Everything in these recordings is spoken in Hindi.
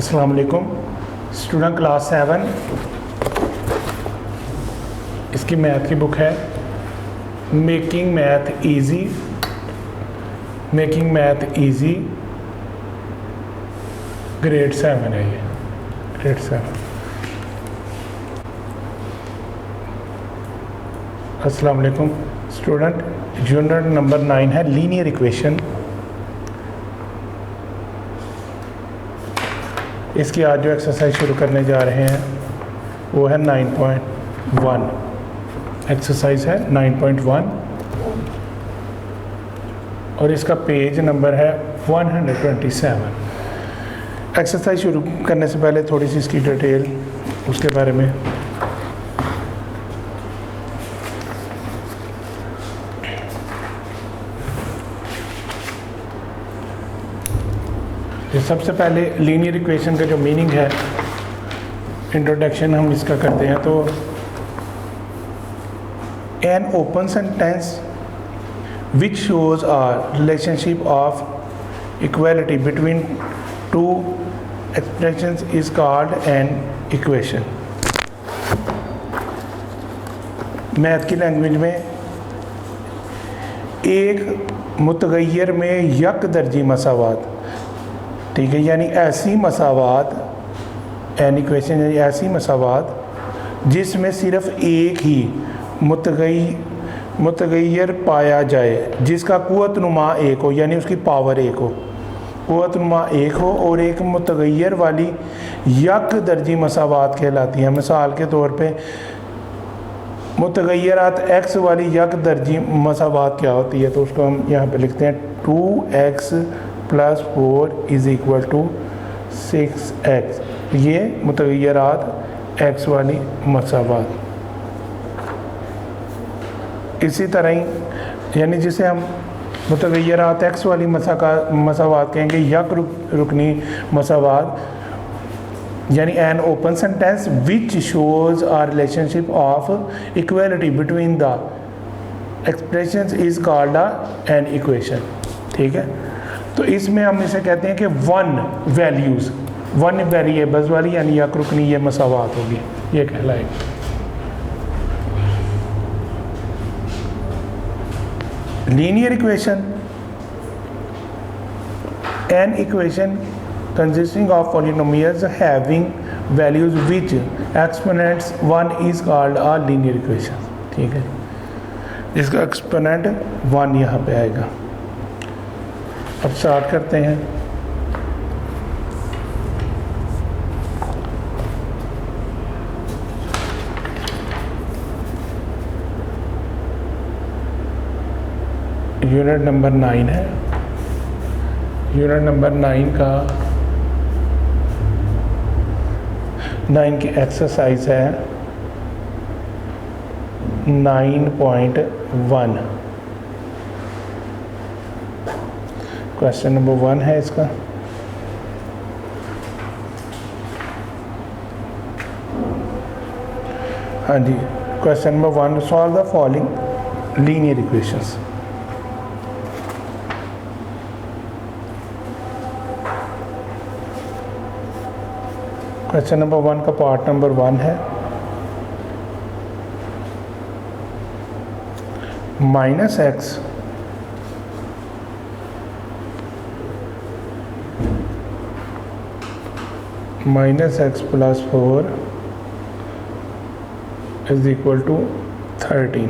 अस्सलाम वालेकुम स्टूडेंट क्लास 7। इसकी मैथ की बुक है मेकिंग मैथ इजी ग्रेड 7 है ये, ग्रेड 7। अस्सलाम वालेकुम स्टूडेंट, यूनिट नंबर 9 है लीनियर इक्वेशन। इसकी आज जो एक्सरसाइज शुरू करने जा रहे हैं वो है 9.1। एक्सरसाइज है 9.1 और इसका पेज नंबर है 127। एक्सरसाइज शुरू करने से पहले थोड़ी सी इसकी डिटेल उसके बारे में। सबसे पहले लीनियर इक्वेशन का जो मीनिंग है, इंट्रोडक्शन हम इसका करते हैं। तो an open sentence which shows a relationship of equality between two expressions is called an equation. Math की लैंग्वेज में एक मुतगय्यर में यक दर्जी मसावात, ठीक है, यानी ऐसी मसावात, एन इक्वेशन यानी ऐसी मसावात जिसमें सिर्फ एक ही मुतगय्यर पाया जाए जिसका कुव्वत नुमा एक हो, यानी उसकी पावर एक हो, कुव्वत नुमा एक हो और एक मुतगय्यर वाली यक दर्जी मसावात कहलाती हैं। मिसाल के तौर पे मुतगय्यरात एक्स वाली यक दर्जी मसावात क्या होती है, तो उसको हम यहाँ पे लिखते हैं 2x + 4 = 6x। ये मुतगय्यरात एक्स वाली मसावात। इसी तरह ही यानी जिसे हम मुतगय्यरात एक्स वाली मसावात कहेंगे यक रुकनी मसावात, यानी an open sentence which shows a relationship of equality between the expressions is called an equation. ठीक है, तो इसमें हम इसे कहते हैं कि वन वेरिएबल्स वाली यानी यक रुकनी ये मसावात होगी, ये कहलाएगी। Linear equation, an equation consisting of polynomials having values which exponents 1 is called a linear equation। ठीक है, इसका एक्सपोनेंट 1 यहाँ पे आएगा। अब स्टार्ट करते हैं। यूनिट नंबर 9 है। यूनिट नंबर 9 की एक्सरसाइज है 9.1। क्वेश्चन नंबर 1 है इसका। हाँ जी, question number 1, solve the following linear equations. Question number 1 का पार्ट नंबर 1 है -x + 4 = 13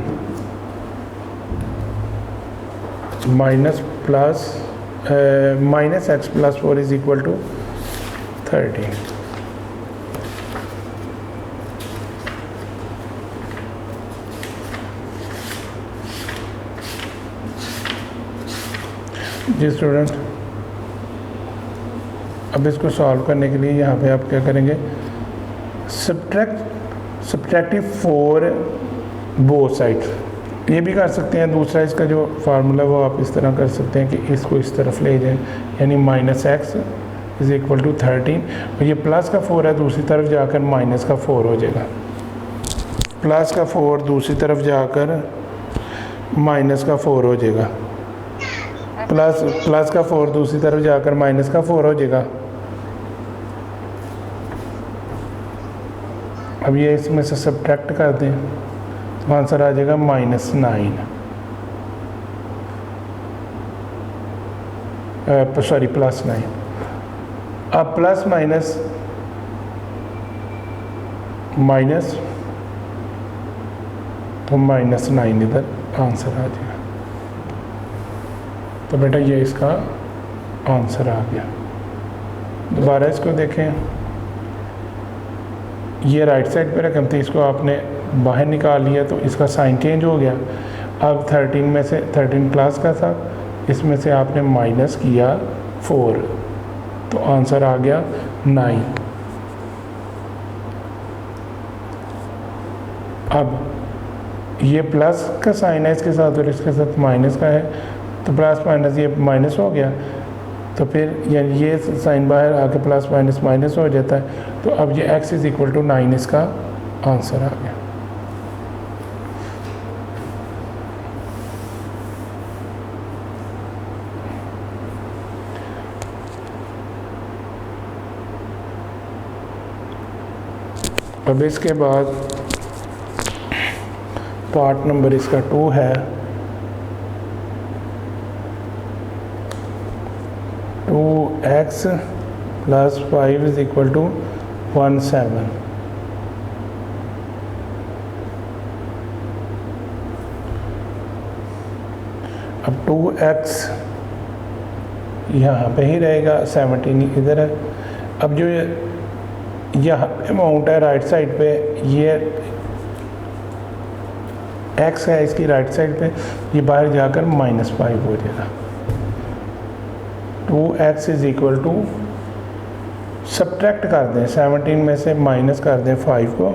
-x + 4 = 13। जी स्टूडेंट, अब इसको सॉल्व करने के लिए यहाँ पे आप क्या करेंगे, सब्ट्रैक्टिव 4 बोथ साइड्स, ये भी कर सकते हैं। दूसरा इसका जो फार्मूला वो आप इस तरह कर सकते हैं कि इसको इस तरफ ले जाएं, यानी -x = 13 और ये प्लस का 4 है, दूसरी तरफ जाकर माइनस का 4 हो जाएगा। प्लस का 4 दूसरी तरफ जाकर माइनस का 4 हो जाएगा। प्लस का 4 दूसरी तरफ जाकर माइनस का 4 हो जाएगा। अब ये इसमें से सब्ट्रैक्ट कर दें तो आंसर आ जाएगा -9, सॉरी +9। अब प्लस माइनस माइनस तो -9 इधर आंसर आ जाएगा। तो बेटा ये इसका आंसर आ गया। दोबारा इसको देखें, ये राइट साइड पे रकम थी, इसको आपने बाहर निकाल लिया तो इसका साइन चेंज हो गया। अब 13 में से 13 क्लास का था, इसमें से आपने माइनस किया 4 तो आंसर आ गया 9। अब ये प्लस का साइन है इसके साथ और इसके साथ माइनस का है, तो प्लस माइनस ये माइनस हो गया, तो फिर यानी ये साइन बाहर आके प्लस माइनस माइनस हो जाता है। तो अब ये x = 9 इसका आंसर आ गया। अब इसके बाद पार्ट नंबर इसका 2 है। 2x + 5 = 17। अब 2x यहाँ पे ही रहेगा, 17 इधर है। अब जो यह अमाउंट है राइट साइड पे, ये x है इसकी राइट साइड पे, ये बाहर जाकर -5 हो जाएगा। 2x = सब्ट्रैक्ट कर दें 17 में से माइनस कर दें 5 को,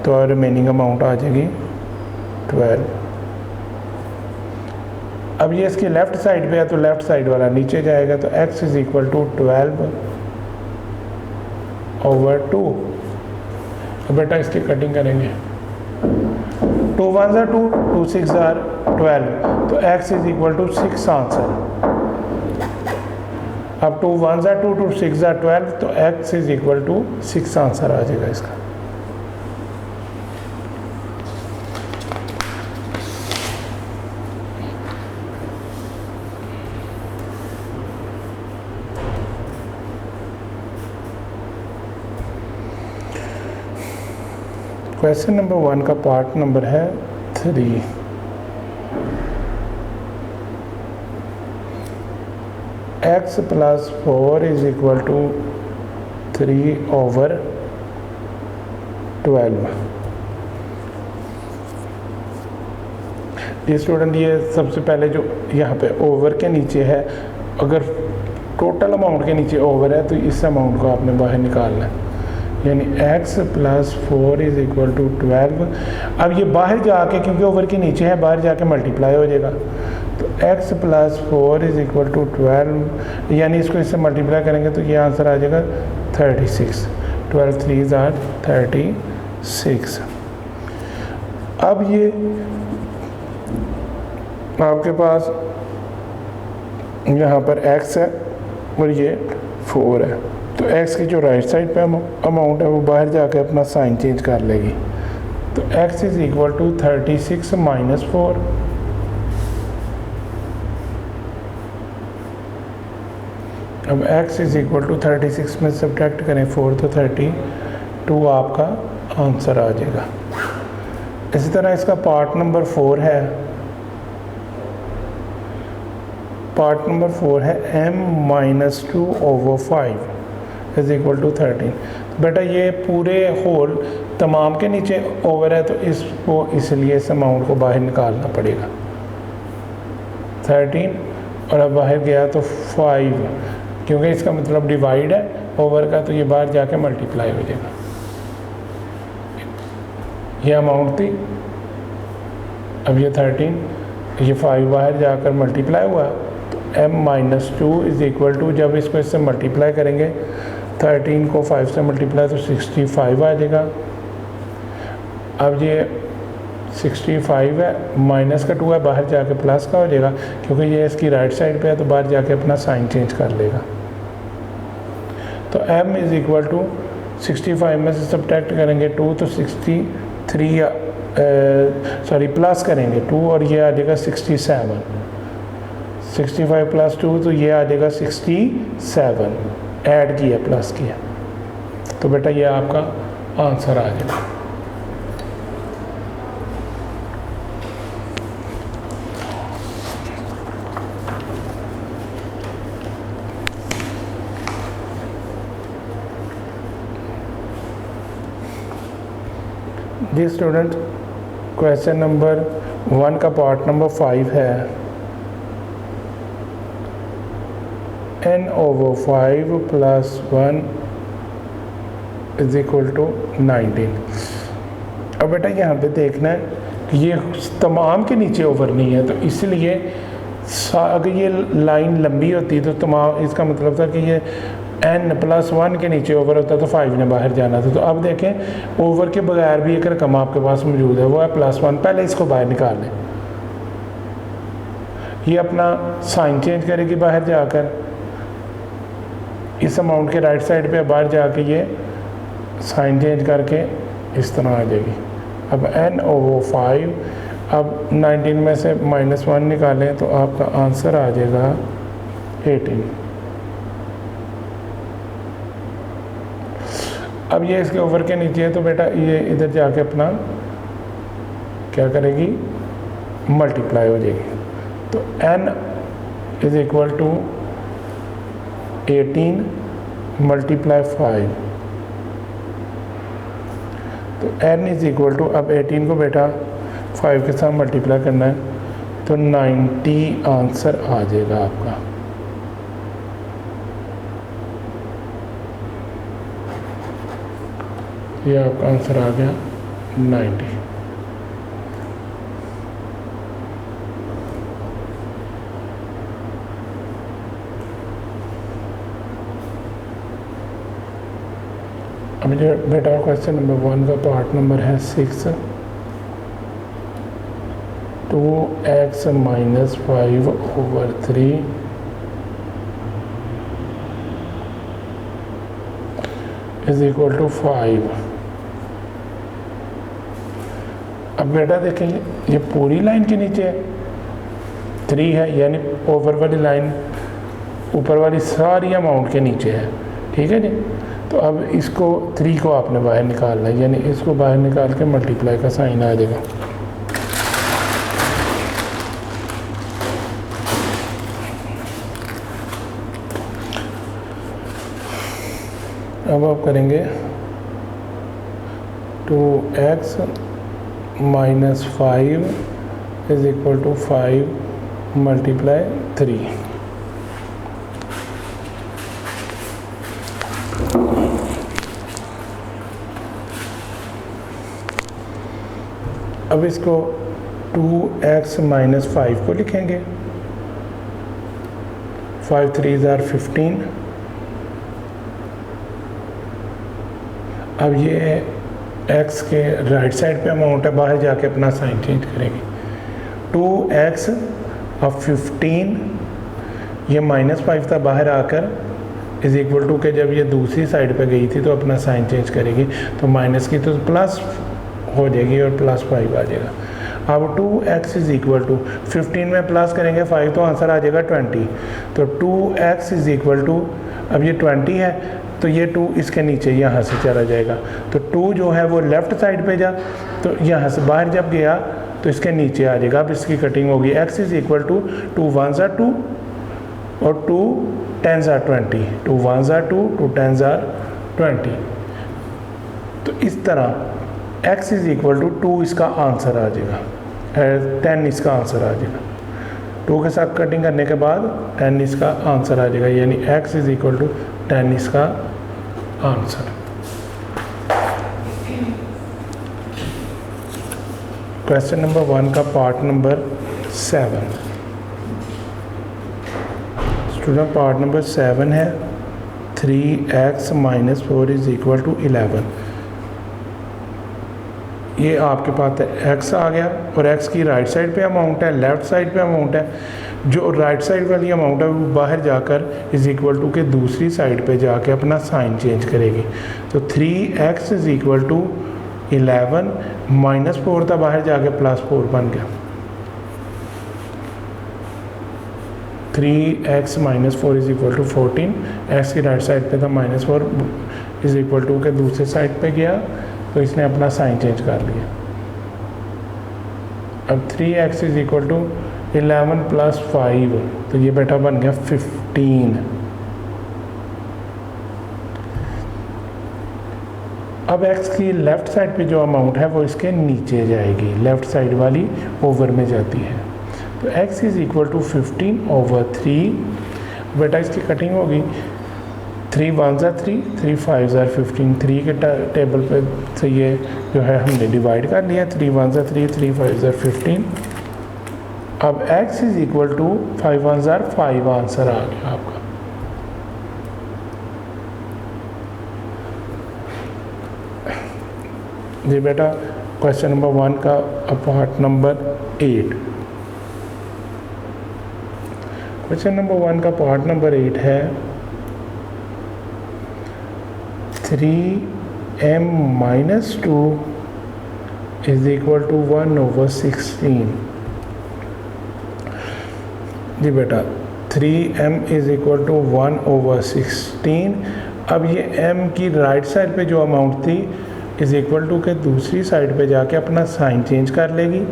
तो रिमेनिंग अमाउंट आ जाएगी 12। अब ये इसकी लेफ़्ट साइड पे है तो लेफ़्ट साइड वाला नीचे जाएगा, तो x = 12/2। तो बेटा इसकी कटिंग करेंगे, 2 1 are 2, 2 6 are 12, तो x = 6 आंसर। अब 2 1 are 2, 2 6 are 12, तो x = 6 आंसर आ जाएगा इसका। क्वेश्चन नंबर 1 का पार्ट नंबर है 3। x + 4 = 3/12। ये स्टूडेंट, ये सबसे पहले जो यहाँ पे ओवर के नीचे है, अगर टोटल अमाउंट के नीचे ओवर है तो इस अमाउंट को आपने बाहर निकालना है, यानी x + 4 = 12। अब ये बाहर जाके, क्योंकि ओवर के नीचे है, बाहर जाके मल्टीप्लाई हो जाएगा, तो x + 4 = 12, यानी इसको इससे मल्टीप्लाई करेंगे तो ये आंसर आ जाएगा 36। 12 3s are 36। अब ये आपके पास यहाँ पर x है और ये 4 है, तो x की जो राइट साइड पे अमाउंट है वो बाहर जाके अपना साइन चेंज कर लेगी, तो x = 36 - 4। अब x = 36 में सब्ट्रैक्ट करें 4 तो 32 आपका आंसर आ जाएगा। इसी तरह इसका पार्ट नंबर 4 है। पार्ट नंबर 4 है m-2/5 = 13। बेटा ये पूरे होल तमाम के नीचे ओवर है, तो इसको इसलिए इस अमाउंट को बाहर निकालना पड़ेगा। 13 और अब बाहर गया तो 5, क्योंकि इसका मतलब डिवाइड है ओवर का, तो ये बाहर जाके मल्टीप्लाई हो जाएगा। ये अमाउंट थी, अब ये 13, ये 5 बाहर जाकर मल्टीप्लाई हुआ, तो m-2 = जब इसको इससे मल्टीप्लाई करेंगे 13 को 5 से मल्टीप्लाई तो 65 आ जाएगा। अब ये 65 है, माइनस का 2 है, बाहर जाके प्लस का हो जाएगा, क्योंकि ये इसकी राइट साइड पे है तो बाहर जाके अपना साइन चेंज कर लेगा। तो m = 65 में से सब्ट्रैक्ट करेंगे 2 तो 63 प्लस करेंगे 2 और ये आ जाएगा 67। 65 + 2 तो ये आ जाएगा 67, ऐड किया प्लस किया, तो बेटा ये आपका आंसर आ जाएगा। जी स्टूडेंट, क्वेश्चन नंबर 1 का पार्ट नंबर 5 है n/5 + 1 = 19। अब बेटा यहाँ पे देखना है कि ये तमाम के नीचे ओवर नहीं है, तो इसलिए अगर ये लाइन लंबी होती तो तमाम, इसका मतलब था कि ये n+1 के नीचे ओवर होता तो 5 ने बाहर जाना था। तो अब देखें ओवर के बगैर भी एक रकम आपके पास मौजूद है, वो है +1। पहले इसको बाहर निकाल लें, ये अपना साइन चेंज करेगी बाहर जाकर, इस अमाउंट के राइट साइड पे बाहर जाके ये साइन चेंज करके इस तरह आ जाएगी। अब n/5, अब 19 में से -1 निकालें तो आपका आंसर आ जाएगा 18। अब ये इसके ओवर के नीचे है, तो बेटा ये इधर जाके अपना क्या करेगी, मल्टीप्लाई हो जाएगी। तो n = 18 × 5, तो n = अब 18 को बेटा 5 के साथ मल्टीप्लाई करना है तो 90 आंसर आ जाएगा आपका। ये आपका आंसर आ गया 90। अब जो बेटा क्वेश्चन नंबर 1 का पार्ट नंबर है 6, 2x - 5/3 = 5। अब बेटा देखेंगे ये पूरी लाइन के नीचे है 3 है, यानी ओवर वाली लाइन ऊपर वाली सारी अमाउंट के नीचे है, ठीक है जी। तो अब इसको 3 को आपने बाहर निकालना है, यानी इसको बाहर निकाल के मल्टीप्लाई का साइन आ जाएगा। अब आप करेंगे 2x - 5 = 5 × 3। अब इसको 2x - 5 को लिखेंगे, 5 × 3 = 15। अब ये x के राइट साइड पे अमाउंट है, बाहर जाके अपना साइन चेंज करेंगे। 2x अब 15, ये -5 था, बाहर आकर = के जब ये दूसरी साइड पे गई थी तो अपना साइन चेंज करेगी, तो माइनस की तो प्लस हो जाएगी और +5 आ जाएगा। अब 2x = 15 में प्लस करेंगे 5 तो आंसर आ जाएगा 20। तो 2x = अब ये 20 है तो ये 2 इसके नीचे यहाँ से चला जाएगा, तो 2 जो है वो लेफ़्ट साइड पे जा, तो यहाँ से बाहर जब गया तो इसके नीचे आ जाएगा। अब इसकी कटिंग होगी, x = 2 1s are 2 और 2 10s are 20, 2 1s are 2, 2 10s are 20। तो इस तरह x = 2 इसका आंसर आ जाएगा, 10 इसका आंसर आ जाएगा। 2 के साथ कटिंग करने के बाद 10 इसका आंसर आ जाएगा, यानी x = 10 इसका आंसर। क्वेश्चन नंबर 1 का part number 7, student part number 7 है 3x - 4 = 11। ये आपके पास एक्स आ गया और एक्स की राइट साइड पे अमाउंट है, लेफ़्ट साइड पे अमाउंट है। जो राइट साइड वाली अमाउंट है वो बाहर जाकर इज़ इक्वल टू के दूसरी साइड पे जाके अपना साइन चेंज करेगी। तो 3x इज़ इक्वल टू 11 -4 था, बाहर जाके +4 बन गया। 3x -4 is equal to 14, x की राइट साइड पे था -4 इज़ इक्वल टू के दूसरे साइड पे गया, तो इसने अपना साइन चेंज कर लिया। अब 3x इज़ इक्वल टू 11 + 5, तो ये बेटा बन गया 15। अब x की लेफ़्ट साइड पे जो अमाउंट है वो इसके नीचे जाएगी, लेफ़्ट साइड वाली ओवर में जाती है। तो x इज़ इक्वल टू 15/3। बेटा इसकी कटिंग होगी, 3 1 3, 3 5 15। 3 के टेबल पे से ये जो है हमने डिवाइड कर लिया, 3 1 3, 3 5 15। अब x is equal to 5 1 5 answer आ गया आपका। जी बेटा क्वेश्चन नंबर 1 का पार्ट नंबर 8। क्वेश्चन नंबर 1 का पार्ट नंबर 8 है 3m - 2 इज़ इक्वल टू 1/16। जी बेटा 3m इज़ इक्वल टू 1/16। अब ये m की राइट साइड पे जो अमाउंट थी इज़ इक्वल टू के दूसरी साइड पे जाके अपना साइन चेंज कर लेगी,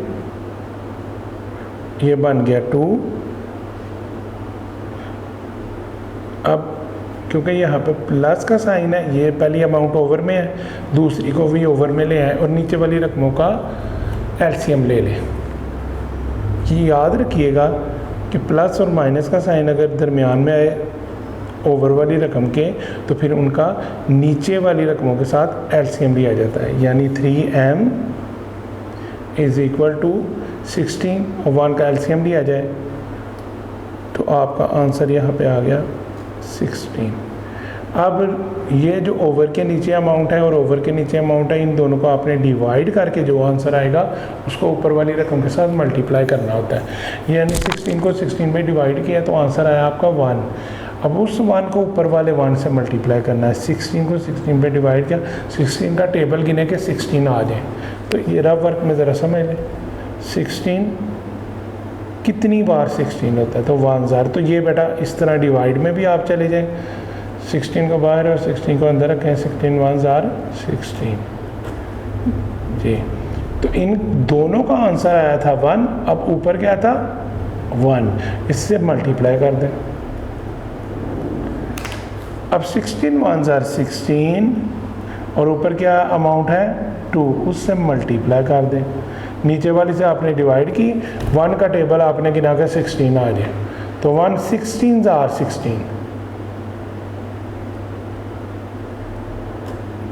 ये बन गया 2। अब क्योंकि यहाँ पे प्लस का साइन है, ये पहली अमाउंट ओवर में है, दूसरी को भी ओवर में ले आए और नीचे वाली रकमों का एलसीएम ले लें। ये याद रखिएगा कि प्लस और माइनस का साइन अगर दरमियान में आए ओवर वाली रकम के, तो फिर उनका नीचे वाली रकमों के साथ एलसीएम भी आ जाता है। यानी 3m इज़ इक्वल टू 16 और 1 का एलसीएम भी आ जाए, तो आपका आंसर यहाँ पे आ गया 16। अब ये जो ओवर के नीचे अमाउंट है और ओवर के नीचे अमाउंट है, इन दोनों को आपने डिवाइड करके जो आंसर आएगा उसको ऊपर वाली रकम के साथ मल्टीप्लाई करना होता है। यानी 16 को 16 में डिवाइड किया तो आंसर आया आपका 1। अब उस 1 को ऊपर वाले 1 से मल्टीप्लाई करना है। 16 को 16 पे डिवाइड किया, 16 का टेबल गिने के 16 आ जाए। तो ये रफ वर्क में ज़रा समझ लें, 16 कितनी बार 16 होता है, तो 1000। तो ये बेटा इस तरह डिवाइड में भी आप चले जाएं, 16 को बाहर और 16 को अंदर रखें, 16 1000 16 जी। तो इन दोनों का आंसर आया था 1, अब ऊपर क्या था 1, इससे मल्टीप्लाई कर दें। अब 16 1000 16 और ऊपर क्या अमाउंट है 2, उससे मल्टीप्लाई कर दें। नीचे वाली से आपने डिवाइड की, 1 का टेबल आपने गिना के 16 आ जाए, तो 1 16 are 16।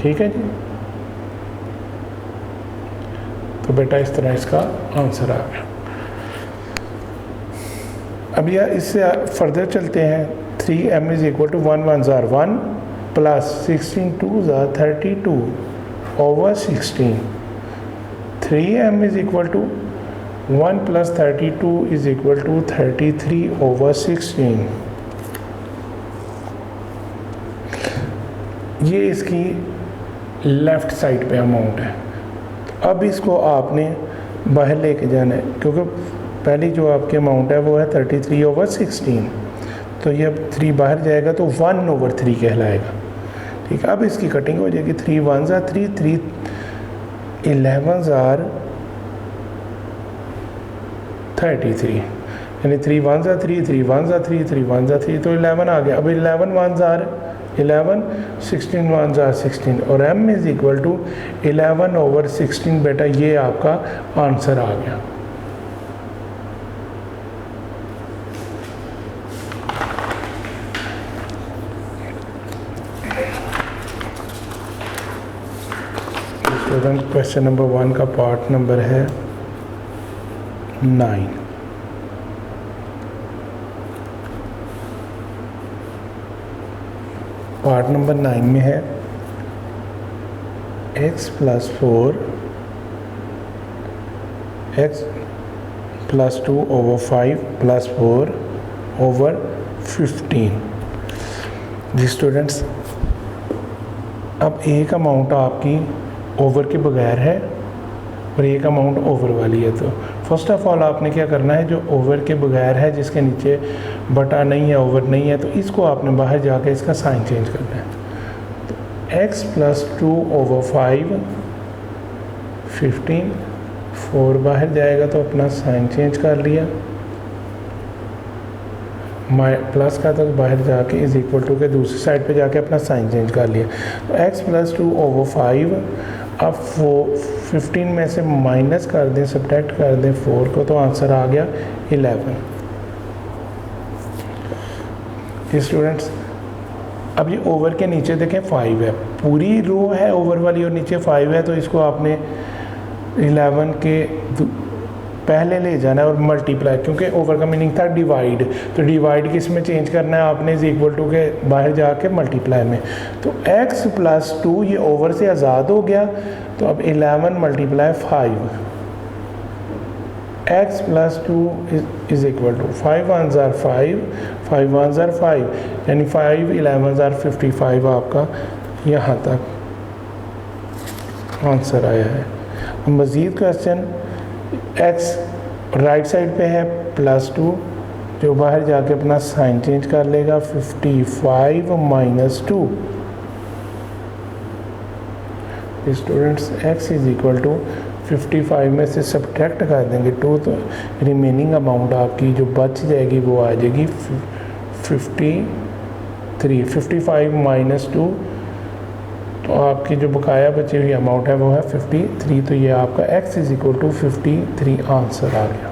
ठीक है जी। तो बेटा इस तरह इसका आंसर आ गया। अब यह इससे फर्दर चलते हैं। 3m is equal to 1 1 1 plus 16 2 32 over 16। 3m is equal to 1 plus 32 is equal to 33 over 16। ये इसकी लेफ़्ट साइड पे अमाउंट है। अब इसको आपने बाहर लेके जाना है, क्योंकि पहली जो आपकी अमाउंट है वो है 33 ओवर 16। तो ये अब 3 बाहर जाएगा तो 1 ओवर 3 कहलाएगा। ठीक है, अब इसकी कटिंग हो जाएगी। 3 1 3, 3 11 33, यानी 3 1 3, 3 1 3, 3 1 3, तो 11 आ गया। अब 11 1 11, 16 1 16 और m is equal to 11 over 16। बेटा ये आपका आंसर आ गया। क्वेश्चन नंबर 1 का पार्ट नंबर है 9। पार्ट नंबर 9 में है x + 4 x plus 2 over 5 plus 4 over 15। जी स्टूडेंट्स, अब एक अमाउंट आपकी ओवर के बगैर है और एक अमाउंट ओवर वाली है। तो फर्स्ट ऑफ ऑल आपने क्या करना है, जो ओवर के बगैर है, जिसके नीचे बटा नहीं है, ओवर नहीं है, तो इसको आपने बाहर जाके इसका साइन चेंज करना है। तो x प्लस 2 ओवर 5 15, 4 बाहर जाएगा तो अपना साइन चेंज कर लिया, प्लस का तो बाहर जाके इज इक्वल टू के दूसरी साइड पे जाके अपना साइन चेंज कर लिया। तो x प्लस 2 ओवर 5, अब 15 में से माइनस कर दें, सब्ट्रैक्ट कर दें 4 को, तो आंसर आ गया 11। स्टूडेंट्स, अब ये ओवर के नीचे देखें 5 है, पूरी रो है ओवर वाली और नीचे 5 है, तो इसको आपने 11 के पहले ले जाना है और मल्टीप्लाई, क्योंकि ओवर का मीनिंग था डिवाइड, तो डिवाइड किस में चेंज करना है आपने, इज इक्वल टू के बाहर जाके मल्टीप्लाई में। तो x प्लस 2 ये ओवर से आज़ाद हो गया, तो अब 11 multiply 5, x plus 2 is equal to 5 1 ज़ार 5, 5 1 ज़ार 5, यानी 5 11 ज़ार 55 आपका यहाँ तक आंसर आया है। मज़ीद क्वेश्चन, x राइट साइड पे है प्लस 2, जो बाहर जाके अपना साइन चेंज कर लेगा, 55 minus 2। Students, x is equal to 55 में से सब्ट्रैक्ट कर देंगे 2, तो रिमेनिंग अमाउंट आपकी जो बच जाएगी वो आ जाएगी 53। 55 माइनस 2, तो आपकी जो बकाया बची हुई अमाउंट है वो है 53। तो ये आपका x is equal to 53 answer आ गया।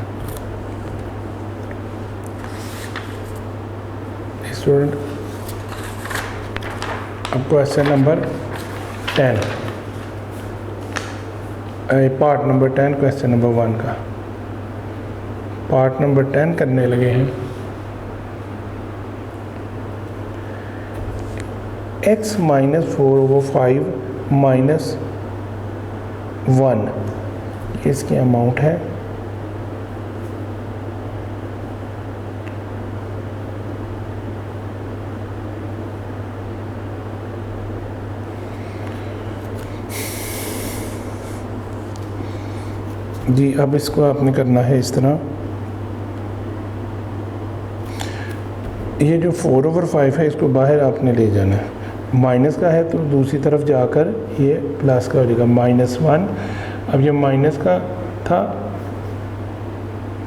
स्टूडेंट, अब question number 10, part number 10 question number 1 का पार्ट नंबर 10 करने लगे हैं। x माइनस 4 ओवर 5 माइनस 1 इसकी अमाउंट है। जी, अब इसको आपने करना है इस तरह, ये जो 4 ओवर 5 है इसको बाहर आपने ले जाना है, माइनस का है तो दूसरी तरफ जाकर ये प्लस का हो जाएगा, -1। अब ये माइनस का था,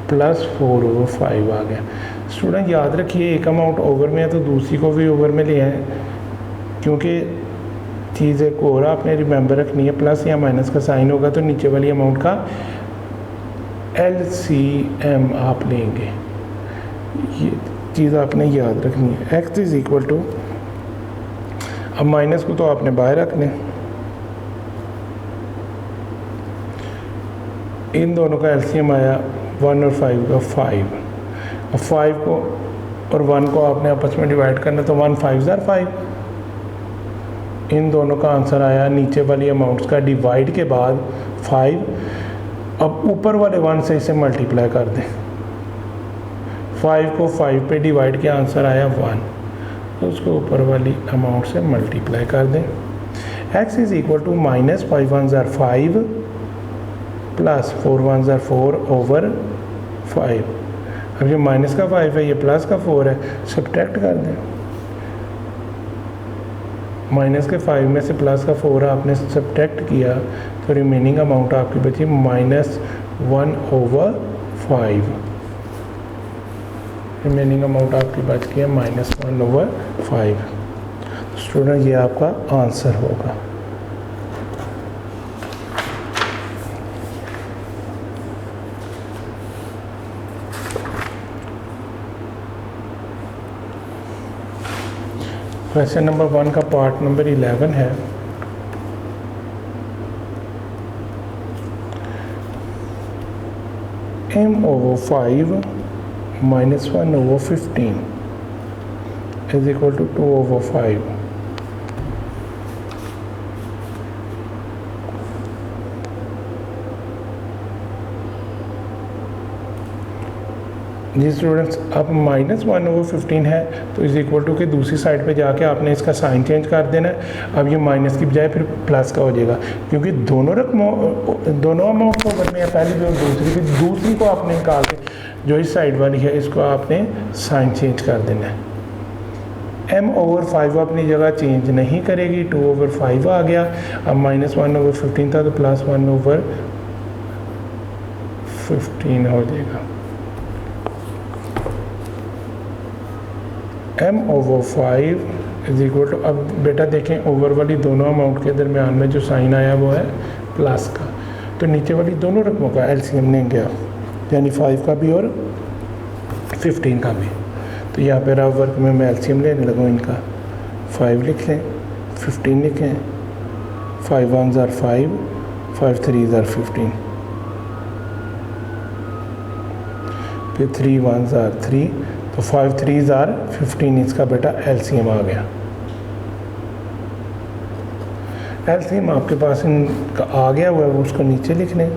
प्लस 4 ओवर 5 आ गया। स्टूडेंट याद रखिए, एक अमाउंट ओवर में है तो दूसरी को भी ओवर में ले आए, क्योंकि चीज़ एक और आपने रिमेंबर रखनी है, प्लस या माइनस का साइन होगा तो नीचे वाली अमाउंट का LCM आप लेंगे, ये चीज़ आपने याद रखनी है। x इज इक्वल टू, अब माइनस को तो आपने बाहर रख लें, इन दोनों का एलसीएम आया 1 और 5 का 5। अब 5 को और 1 को आपने आपस में डिवाइड करना, तो 1 5 ज़ार 5, इन दोनों का आंसर आया नीचे वाली अमाउंट्स का डिवाइड के बाद 5। अब ऊपर वाले 1 से इसे मल्टीप्लाई कर दें, 5 को 5 पे डिवाइड किया, आंसर आया 1, तो उसको ऊपर वाली अमाउंट से मल्टीप्लाई कर दें। x is equal to minus 5 1 ज़ार 5 प्लस 4 1 ज़ार 4 ओवर 5। अब ये माइनस का 5 है, ये प्लस का 4 है, सब्ट्रैक्ट कर दें, माइनस के 5 में से प्लस का 4 आपने सब्ट्रैक्ट किया, तो रिमेनिंग अमाउंट आपकी बची -1 ओवर 5। रिमेनिंग अमाउंट आपकी बच गया -1 ओवर 5। स्टूडेंट, ये आपका आंसर होगा। क्वेश्चन नंबर 1 का पार्ट नंबर 11 है। m over 5 -1 over 15 is equal to 2 over 5। जी स्टूडेंट्स, अब -1/15 है तो इज़ इक्वल टू के दूसरी साइड पे जाके आपने इसका साइन चेंज कर देना है। अब ये माइनस की बजाय फिर प्लस का हो जाएगा, क्योंकि दोनों अमाउंट को करने हैं, पहली भी और दूसरी भी। दूसरी को आपने निकाल के जो इस साइड वाली है इसको आपने साइन चेंज कर देना है। m/5 अपनी जगह चेंज नहीं करेगी, 2/5 आ गया। अब -1/15 था तो +1/15 हो जाएगा। m/5 इज इक्वल टू, अब बेटा देखें ओवर वाली दोनों अमाउंट के दरमियान में जो साइन आया वो है प्लस का, तो नीचे वाली दोनों रकमों का एलसीएम लेंगे आप, यानी 5 का भी और 15 का भी। तो यहाँ पे रफ वर्क में मैं एलसीएम लेने लगा इनका। 5 लिख लें, 15 लिखें, 5 1s are 5, 5 3s are 15, फिर 3 1s are 3, तो 5 3s are 15 इसका बेटा एलसीएम आ गया। एलसीएम आपके पास इनका आ गया हुआ है, वो उसको नीचे लिख लें।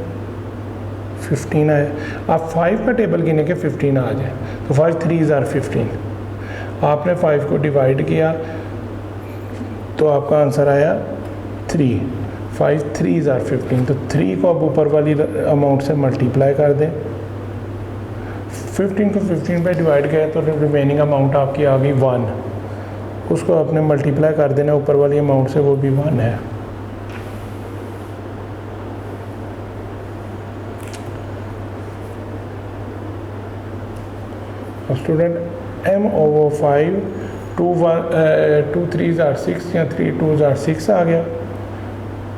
15 आया। आप 5 का टेबल गिने के 15 आ जाए, तो 5 3s are 15। आपने 5 को डिवाइड किया तो आपका आंसर आया 3। 5 3s are 15, तो 3 को अब ऊपर वाली अमाउंट से मल्टीप्लाई कर दें। 15 को 15 पे डिवाइड किया तो रिमेनिंग अमाउंट आपकी आ गई 1, उसको आपने मल्टीप्लाई कर देना ऊपर वाली अमाउंट से, वो भी 1 है। स्टूडेंट m/5 2 3s are 6 या 3 2s are 6 आ गया,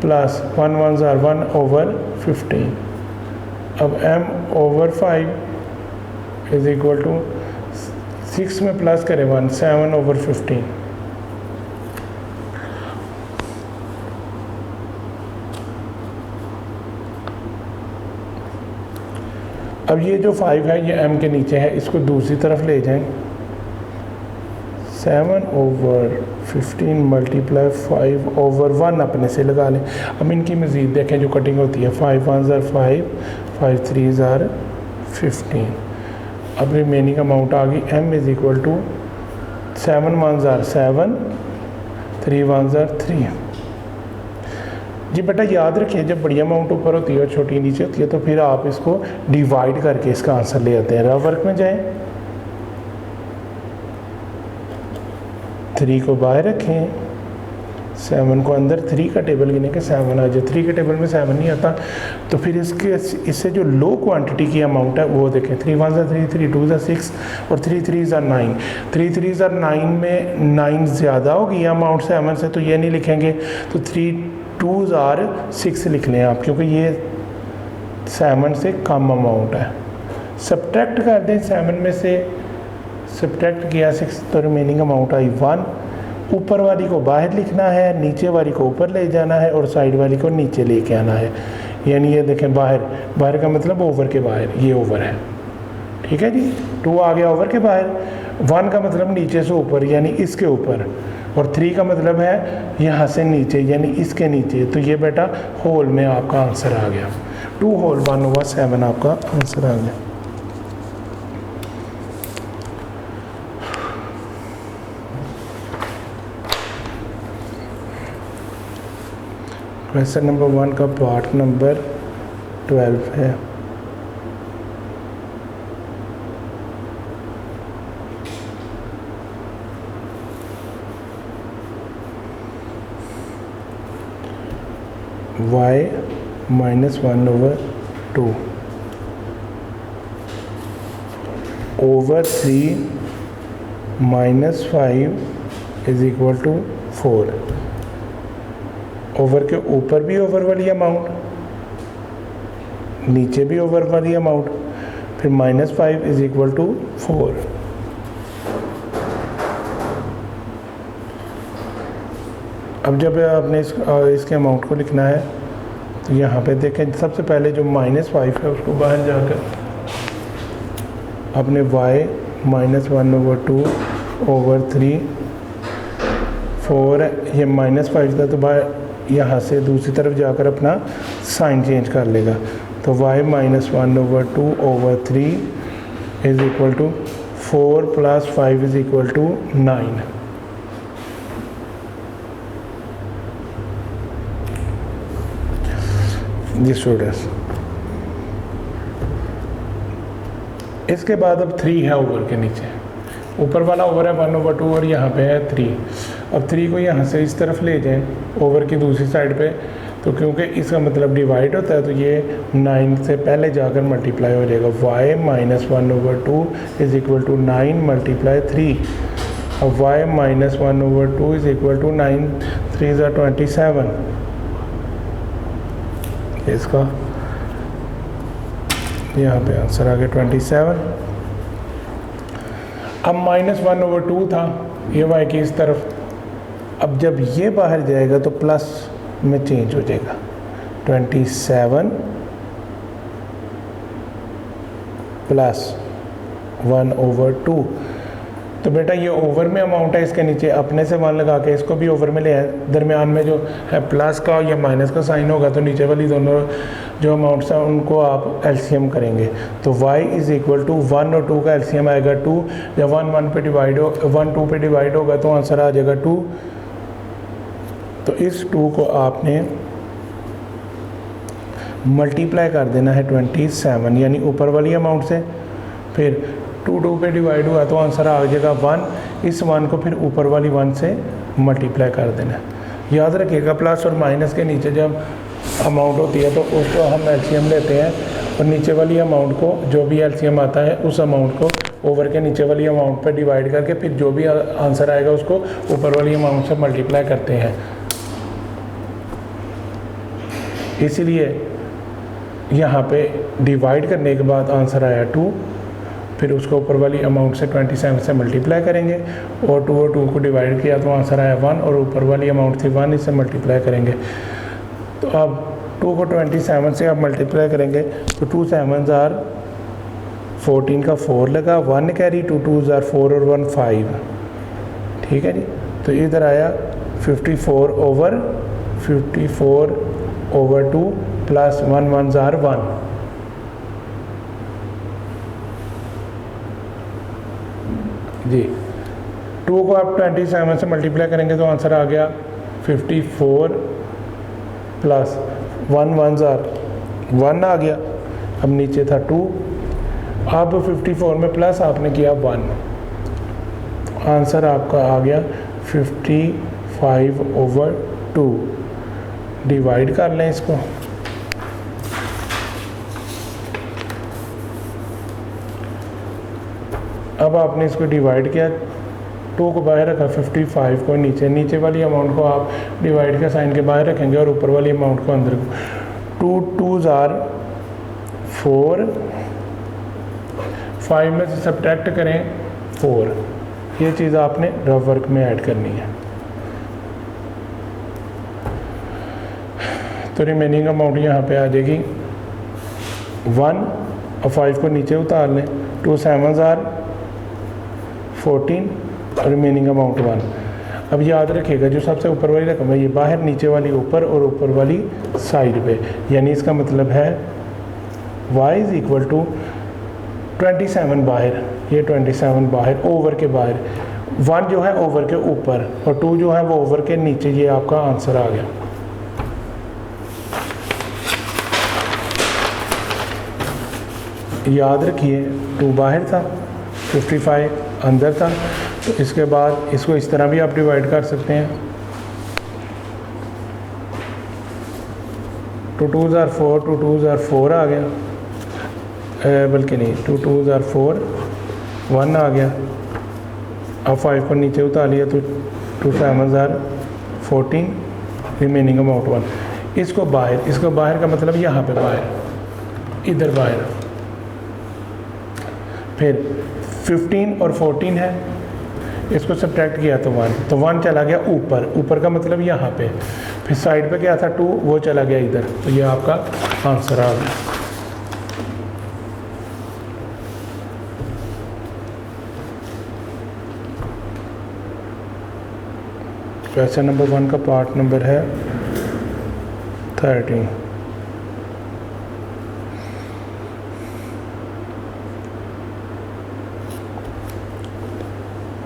प्लस 1 1s are 1/15। अब m/5 इज इक्वल टू 6 में प्लस करें 1, 7/15। अब ये जो 5 है ये m के नीचे है, इसको दूसरी तरफ ले जाएं। 7/15 मल्टीप्लाई 5/1 अपने से लगा लें। अब इनकी मज़ीद देखें जो कटिंग होती है, 5 1s are 5, 5 3s are 15। अब रिमेनिंग अमाउंट आ गई m is equal to 7 1s are 7, 3 1s are 3। जी बेटा याद रखिए, जब बड़ी अमाउंट ऊपर होती है और छोटी नीचे होती है तो फिर आप इसको डिवाइड करके इसका आंसर ले आते हैं। रफ वर्क में जाएं, 3 को बाहर रखें, 7 को अंदर, 3 का टेबल गिने के 7 आ जाए। 3 के टेबल में 7 नहीं आता, तो फिर इससे जो लो क्वांटिटी की अमाउंट है वो देखें। 3 1s are 3, 3 2s are 6 और 3 3s are 9। 3 3s are 9 में 9 ज़्यादा होगी अमाउंट 7 से, तो ये नहीं लिखेंगे, तो 3 2s are 6 लिख लें आप, क्योंकि ये 7 से कम अमाउंट है। सब्ट्रैक्ट कर दें, 7 में से सब्ट्रैक्ट किया 6 तो रिमेनिंग अमाउंट आई 1। ऊपर वाली को बाहर लिखना है, नीचे वाली को ऊपर ले जाना है और साइड वाली को नीचे लेके आना है। यानी ये देखें, बाहर का मतलब ओवर के बाहर, ये ओवर है, ठीक है जी। 2 आ गया ओवर के बाहर, 1 का मतलब नीचे से ऊपर यानी इसके ऊपर, और 3 का मतलब है यहाँ से नीचे यानी इसके नीचे। तो ये बेटा होल में आपका आंसर आ गया, 2 होल 1/7 आपका आंसर आ गया। क्वेश्चन नंबर 1 का पार्ट नंबर 12 है। y -1/2 over 3 -5 is equal to 4। Over के ऊपर भी ओवर वाली अमाउंट, नीचे भी ओवर वाली अमाउंट, फिर -5 इज इक्वल टू 4। अब जब आपने इसके अमाउंट को लिखना है तो यहाँ पे देखें, सबसे पहले जो -5 है उसको बाहर जाकर अपने y -1/2 over 3 4 ये -5 था तो बाहर यहाँ से दूसरी तरफ जाकर अपना साइन चेंज कर लेगा। तो y -1/2 over 3 is equal to 4 plus 5 is equal to 9। जी स्टूडेंट्स, इसके बाद अब 3 है ओवर के नीचे, ऊपर वाला ओवर है 1/2 और यहाँ पे है 3। अब 3 को यहाँ से इस तरफ ले जाएं ओवर की दूसरी साइड पे, तो क्योंकि इसका मतलब डिवाइड होता है तो ये 9 से पहले जाकर मल्टीप्लाई हो जाएगा। y minus 1/2 is equal to 9 multiply 3। अब y minus 1/2 is equal to 9 3 ज़ा 27। इसका यहाँ पे आंसर आ गया 27। अब -1/2 था ये y की इस तरफ, अब जब ये बाहर जाएगा तो प्लस में चेंज हो जाएगा 27 प्लस 1/2। तो बेटा ये ओवर में अमाउंट है, इसके नीचे अपने से 1 लगा के इसको भी ओवर में ले आए, दरमियान में जो है प्लस का या माइनस का साइन होगा, तो नीचे वाली दोनों जो अमाउंट्स हैं उनको आप एलसीएम करेंगे। तो y इज़ इक्वल टू 1 और 2 का एलसीएम आएगा 2। जब 1 1 पे डिवाइड हो 1 2 पे डिवाइड होगा तो आंसर आ जाएगा 2। तो इस 2 को आपने मल्टीप्लाई कर देना है 27 यानी ऊपर वाली अमाउंट से, फिर 2 2 पे डिवाइड हुआ तो आंसर आ जाएगा 1। इस 1 को फिर ऊपर वाली 1 से मल्टीप्लाई कर देना है। याद रखिएगा प्लस और माइनस के नीचे जब अमाउंट होती है तो उसको हम एलसीएम लेते हैं और नीचे वाली अमाउंट को जो भी एलसीएम आता है उस अमाउंट को ओवर के नीचे वाली अमाउंट पर डिवाइड करके फिर जो भी आंसर आएगा उसको ऊपर वाली अमाउंट से मल्टीप्लाई करते हैं। इसीलिए यहाँ पे डिवाइड करने के बाद आंसर आया 2, फिर उसको ऊपर वाली अमाउंट से 27 से मल्टीप्लाई करेंगे और 2 और 2 को डिवाइड किया तो आंसर आया 1 और ऊपर वाली अमाउंट थी 1, इससे मल्टीप्लाई करेंगे। तो अब 2 को 27 से आप मल्टीप्लाई करेंगे तो 2 7 ज़ार 14 का 4 लगा, 1 कैरी, 2 2 ज़ार 4 और 1 5। ठीक है जी, तो इधर आया 54/2 प्लस 1 1 ज़ार 1। जी 2 को आप 27 से मल्टीप्लाई करेंगे तो आंसर आ गया 54 प्लस 1 1 ज़ार 1 आ गया। अब नीचे था 2, अब 54 में प्लस आपने किया 1, आंसर आपका आ गया 55/2। डिवाइड कर लें इसको, अब आपने इसको डिवाइड किया, 2 को बाहर रखा, 55 को नीचे वाली अमाउंट को आप डिवाइड के साइन के बाहर रखेंगे और ऊपर वाली अमाउंट को अंदर। 2 2 ज़ार 4, 5 में से सब्ट्रैक्ट करें 4। ये चीज़ आपने रफ वर्क में ऐड करनी है। तो रिमेनिंग अमाउंट यहाँ पे आ जाएगी 1 और 5 को नीचे उतार लें, 2 7 ज़ार 14 और रिमेनिंग अमाउंट 1। अब याद रखिएगा जो सबसे ऊपर वाली रकम है ये बाहर, नीचे वाली ऊपर और ऊपर वाली साइड पे, यानी इसका मतलब है y इज़ इक्वल टू 27 बाहर, ये 27 बाहर ओवर के बाहर, 1 जो है ओवर के ऊपर और 2 जो है वो ओवर के नीचे। ये आपका आंसर आ गया। याद रखिए 2 बाहर था, 55 अंदर था, तो इसके बाद इसको इस तरह भी आप डिवाइड कर सकते हैं। 2 2 ज़ार 4, 2 2 ज़ार 4 आ गया, बल्कि नहीं 2 2 ज़ार 4 1 आ गया। अब 5 को नीचे उतार लिया तो 2 7 ज़ार 14, रिमेनिंग अमाउंट 1। इसको बाहर का मतलब यहाँ पे बाहर, इधर बाहर। फिर 15 और 14 है, इसको सब्ट्रैक्ट किया तो 1 चला गया ऊपर का मतलब यहाँ पे। फिर साइड पे क्या था 2, वो चला गया इधर, तो ये आपका आंसर आ गया। क्वेश्चन नंबर 1 का पार्ट नंबर है 13।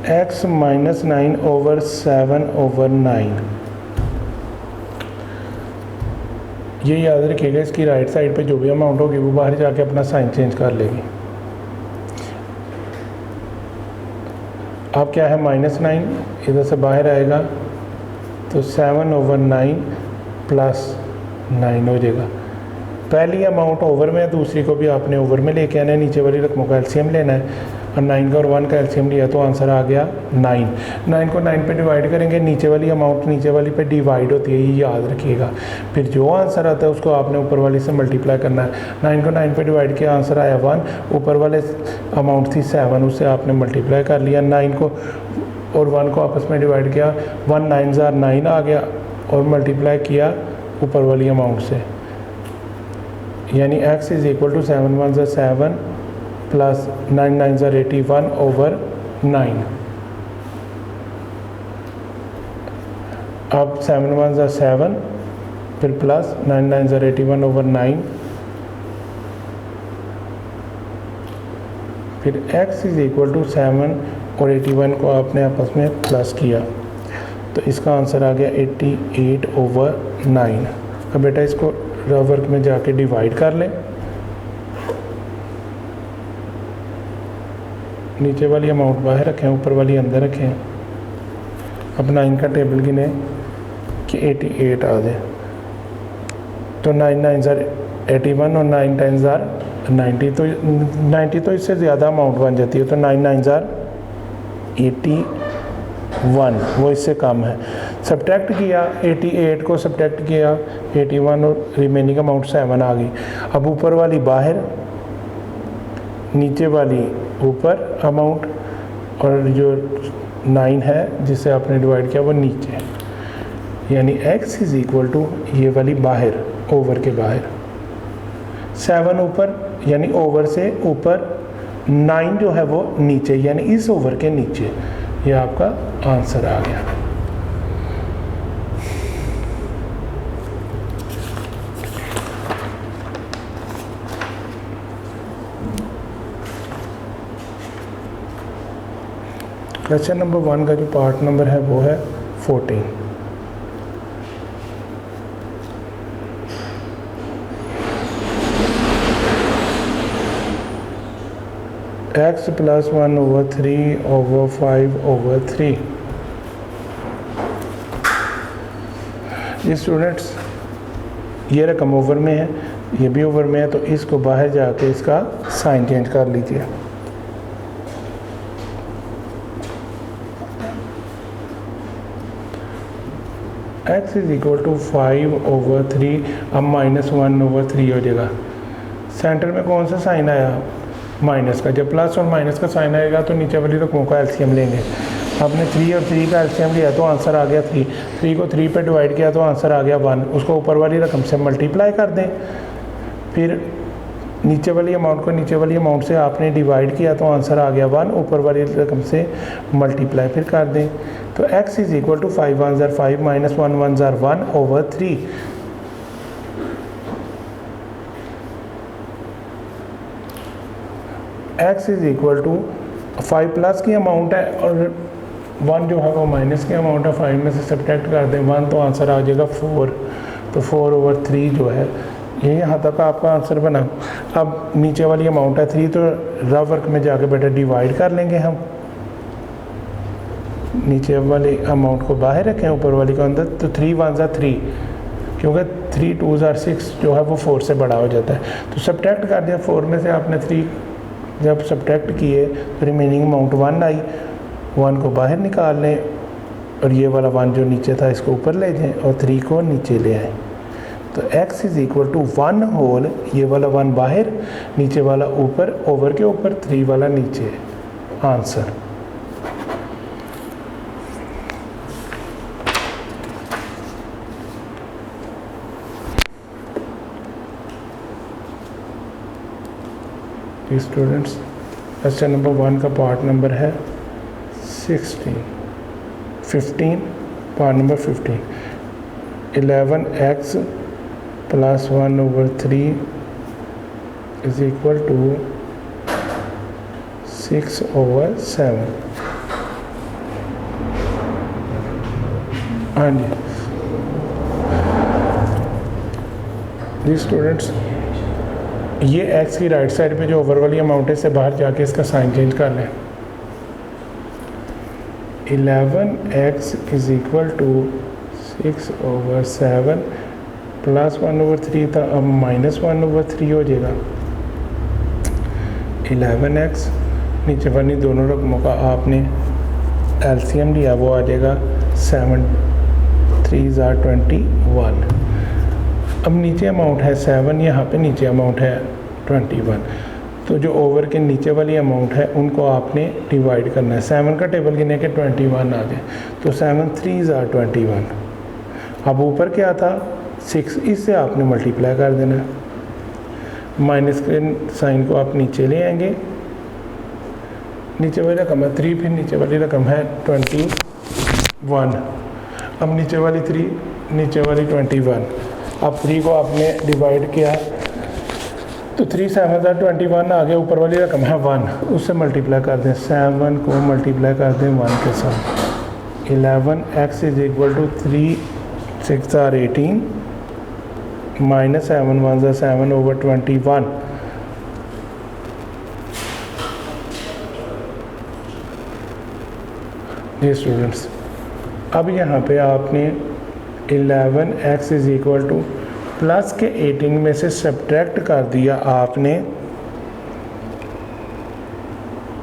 x minus 9 over 7/9। ये याद रखिएगा, इसकी राइट साइड पे जो भी अमाउंट होगी वो बाहर जाके अपना साइन चेंज कर लेगी। अब क्या है, -9 इधर से बाहर आएगा तो 7/9 प्लस 9 हो जाएगा। पहली अमाउंट ओवर में है, दूसरी को भी आपने ओवर में लेके आना है, नीचे वाली रकमों का एलसीएम लेना है। और 9 का और 1 का एलसीएम लिया तो आंसर आ गया 9। 9 को 9 पे डिवाइड करेंगे, नीचे वाली अमाउंट नीचे वाली पे डिवाइड होती है, ये याद रखिएगा। फिर जो आंसर आता है उसको आपने ऊपर वाली से मल्टीप्लाई करना है। 9 को 9 पे डिवाइड किया, आंसर आया 1। ऊपर वाले अमाउंट थी 7, उससे आपने मल्टीप्लाई कर लिया। 9 को और 1 को आपस में डिवाइड किया, 1 9 9 आ गया और मल्टीप्लाई किया ऊपर वाली अमाउंट से, यानी x is equal to 7 1 7 plus 9 9 81/9। अब 7 1 7 फिर प्लस 9 9 81/9, फिर x इज इक्वल टू 7 और 81 को आपने आपस में प्लस किया तो इसका आंसर आ गया 88/9। अब बेटा इसको रफ वर्क में जाके डिवाइड कर लें, नीचे वाली अमाउंट बाहर रखें, ऊपर वाली अंदर रखें। अब 9 का टेबल गिने कि 88 आ जाए तो 9 9 81 और 9 10 90, तो 90 तो इससे ज़्यादा अमाउंट बन जाती है, तो 9 9 81, वो इससे कम है। सब्ट्रैक्ट किया, 88 को सब्ट्रैक्ट किया 81 और रिमेनिंग अमाउंट 7 आ गई। अब ऊपर वाली बाहर, नीचे वाली ऊपर अमाउंट, और जो 9 है जिसे आपने डिवाइड किया वो नीचे, यानी x इज इक्वल टू ये वाली बाहर, ओवर के बाहर 7 ऊपर, यानी ओवर से ऊपर, 9 जो है वो नीचे, यानी इस ओवर के नीचे। ये आपका आंसर आ गया। क्वेश्चन नंबर 1 का जो पार्ट नंबर है वो है 14। x plus 1/3/5/3। ये स्टूडेंट्स, ये रकम ओवर में है, ये भी ओवर में है, तो इसको बाहर जाके इसका साइन चेंज कर लीजिए। x इज इक्वल टू 5/3, अब -1/3 हो जाएगा। सेंटर में कौन सा साइन आया, माइनस का। जब प्लस और माइनस का साइन आएगा तो नीचे वाली रकमों का एलसीएम लेंगे। आपने 3 और 3 का एलसीएम लिया तो आंसर आ गया 3। 3 को 3 पे डिवाइड किया तो आंसर आ गया 1। उसको ऊपर वाली रकम से मल्टीप्लाई कर दें, फिर नीचे वाली अमाउंट को नीचे वाली अमाउंट से आपने डिवाइड किया तो आंसर आ गया 1। ऊपर वाली रकम से मल्टीप्लाई फिर कर दें, तो x is equal to 5 1 5 -1 1 1/3। x is equal to 5 plus की अमाउंट है और 1 जो है वो माइनस की अमाउंट है। 5 में से सब्ट्रैक्ट कर दें 1 तो आंसर आ जाएगा 4। तो 4/3 जो है ये यहाँ तक आपका आंसर बना। अब नीचे वाली अमाउंट है 3, तो रफ वर्क में जाके बेटा डिवाइड कर लेंगे हम। नीचे वाली अमाउंट को बाहर रखें, ऊपर वाली को अंदर, तो 3 1 3, क्योंकि 3 2 6 जो है वो 4 से बड़ा हो जाता है। तो सब्ट्रैक्ट कर दिया, 4 में से आपने 3 जब सब्ट्रैक्ट किए तो रिमेनिंग अमाउंट 1 आई। 1 को बाहर निकाल लें और ये वाला 1 जो नीचे था इसको ऊपर ले जाएं और 3 को नीचे ले आएँ। तो x is equal to 1 whole, ये वाला 1 बाहर, नीचे वाला ऊपर, ओवर के ऊपर, 3 वाला नीचे। आंसर स्टूडेंट्स, क्वेश्चन नंबर 1 का पार्ट नंबर है 15 part number 15। 11x plus 1/3 is equal to 6/7। हाँ जी स्टूडेंट्स, ये एक्स की राइट साइड पे जो ओवर वाली अमाउंट है इससे बाहर जाके इसका साइन चेंज कर लें। 11x is equal to 6/7 plus 1/3 था, अब -1/3 हो जाएगा। 11x नीचे वाली दोनों रकमों का आपने एलसीएम लिया, वो आ जाएगा 7 3 = 21। अब नीचे अमाउंट है 7, यहाँ पे नीचे अमाउंट है 21, तो जो ओवर के नीचे वाली अमाउंट है उनको आपने डिवाइड करना है। 7 का टेबल गिने के 21 आ जाए, तो 7 3 = 21। अब ऊपर क्या था 6, इससे आपने मल्टीप्लाई कर देना है। माइनस के साइन को आप नीचे ले आएंगे, नीचे वाली रकम है 3, फिर नीचे वाली रकम है 21। अब नीचे वाली 3, नीचे वाली 21। अब 3 को आपने डिवाइड किया तो 3 7 = 21 आ गया। ऊपर वाली रकम है 1, उससे मल्टीप्लाई कर दें। 7 को मल्टीप्लाई कर दें 1 के साथ। 11x is equal to 3 6 = 18 minus 7 1 = 7/21। जी स्टूडेंट्स, अब यहाँ पे आपने 11x is equal two plus के 18 में से सब्ट्रैक्ट कर दिया आपने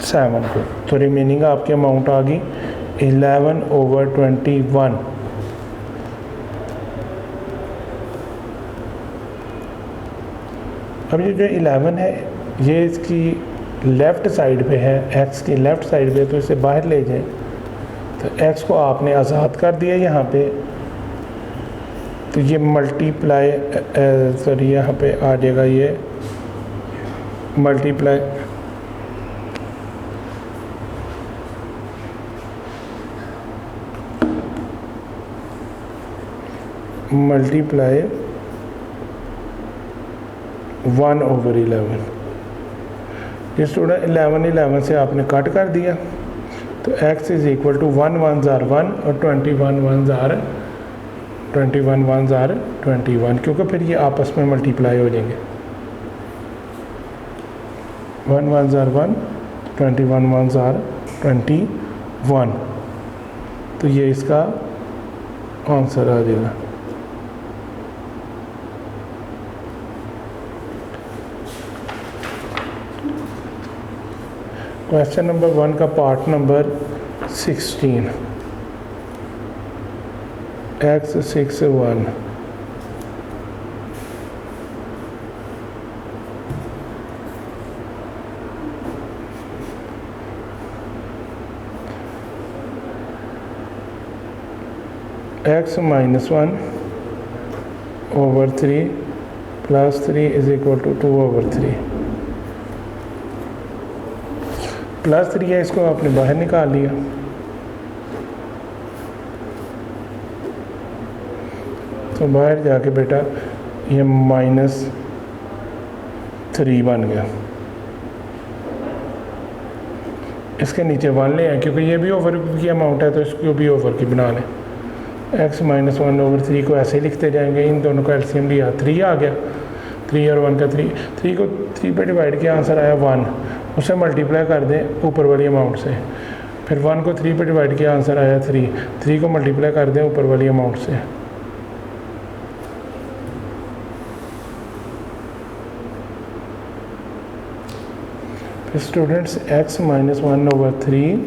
7 को, तो रिमेनिंग आपकी अमाउंट आ गई 11/21। अब ये जो 11 है ये इसकी लेफ़्ट साइड पे है, x की लेफ़्ट साइड पे, तो इसे बाहर ले जाएं। तो x को आपने आज़ाद कर दिया यहाँ पे, तो ये मल्टीप्लाई सॉरी यहाँ पे आ जाएगा ये मल्टीप्लाई मल्टीप्लाई 1/11। ये स्टूडेंट 11 से आपने कट कर दिया, तो x इज़ इक्वल टू 1 1 * 1 और 21 1 * 21 1 * 21, क्योंकि फिर ये आपस में मल्टीप्लाई हो जाएंगे। 1 1 * 1 21 1 * 21, तो ये इसका आंसर आ जाएगा। क्वेश्चन नंबर 1 का पार्ट नंबर 16, x 6 1 x - 1/3 + 3 = 2/3। +3 है, इसको आपने बाहर निकाल लिया, तो बाहर जाके बेटा ये -3 बन गया। इसके नीचे 1 ले आए, क्योंकि ये भी ओवर की अमाउंट है तो इसको भी ओवर की बना लें। x - 1/3 को ऐसे ही लिखते जाएंगे, इन दोनों का एलसीएम लिया 3 आ गया। 3 और 1 का 3 को 3 पे डिवाइड किया, आंसर आया 1, उसे मल्टीप्लाई कर दें ऊपर वाली अमाउंट से। फिर 1 को 3 पे डिवाइड किया, आंसर आया 3 को मल्टीप्लाई कर दें ऊपर वाली अमाउंट से। फिर students x - 1/3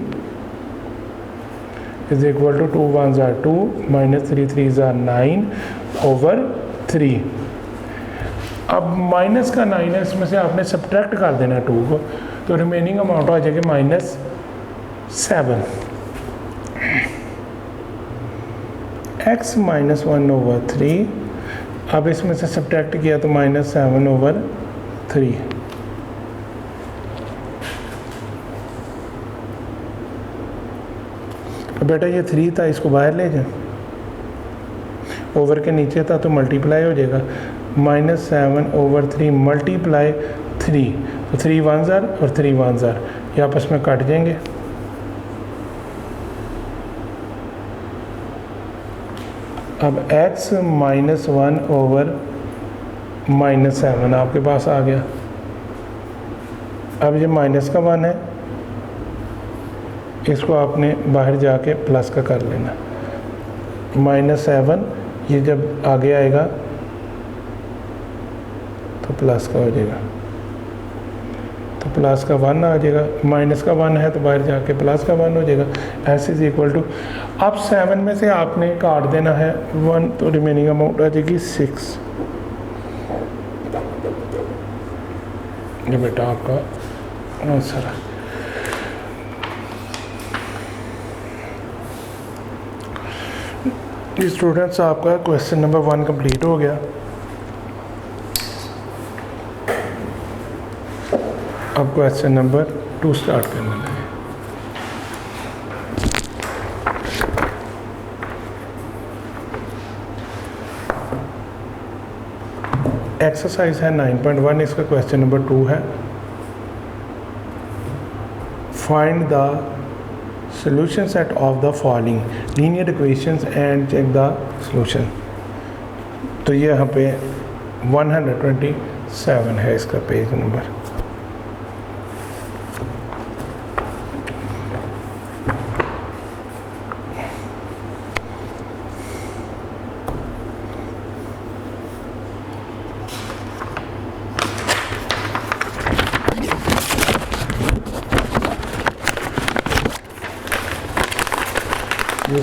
is equal to 2 1 = 2 -3 3 = 9/3। अब माइनस का 9 है, इसमें से आपने सब्ट्रैक्ट कर देना 2 को, तो रिमेनिंग अमाउंट आ जाएगी -7। x - 1/3, अब इसमें से सब्ट्रैक्ट किया तो -7/3। बेटा ये 3 था, इसको बाहर ले जाए, ओवर के नीचे था तो मल्टीप्लाई हो जाएगा। -7/3 मल्टीप्लाई 3, तो 3 1 और 3 1 ये आपस में काट जाएंगे। अब x -1 ओवर -7 आपके पास आ गया। अब ये माइनस का 1 है, इसको आपने बाहर जाके प्लस का कर लेना। -7 ये जब आगे आएगा तो प्लस का हो जाएगा, तो प्लस का 1 आ जाएगा। माइनस का 1 है तो बाहर जाके प्लस का 1 हो जाएगा। एस इज इक्वल टू, अब 7 में से आपने काट देना है 1, तो रिमेनिंग अमाउंट आ जाएगी 6। ये बेटा आपका आंसर है। स्टूडेंट्स आपका क्वेश्चन नंबर 1 कंप्लीट हो गया। अब क्वेश्चन नंबर 2 स्टार्ट करने लगे। एक्सरसाइज है 9.1, इसका क्वेश्चन नंबर 2 है। Find the solution set of the following linear equations and check the solution। तो ये यहाँ पे 127 है इसका page number.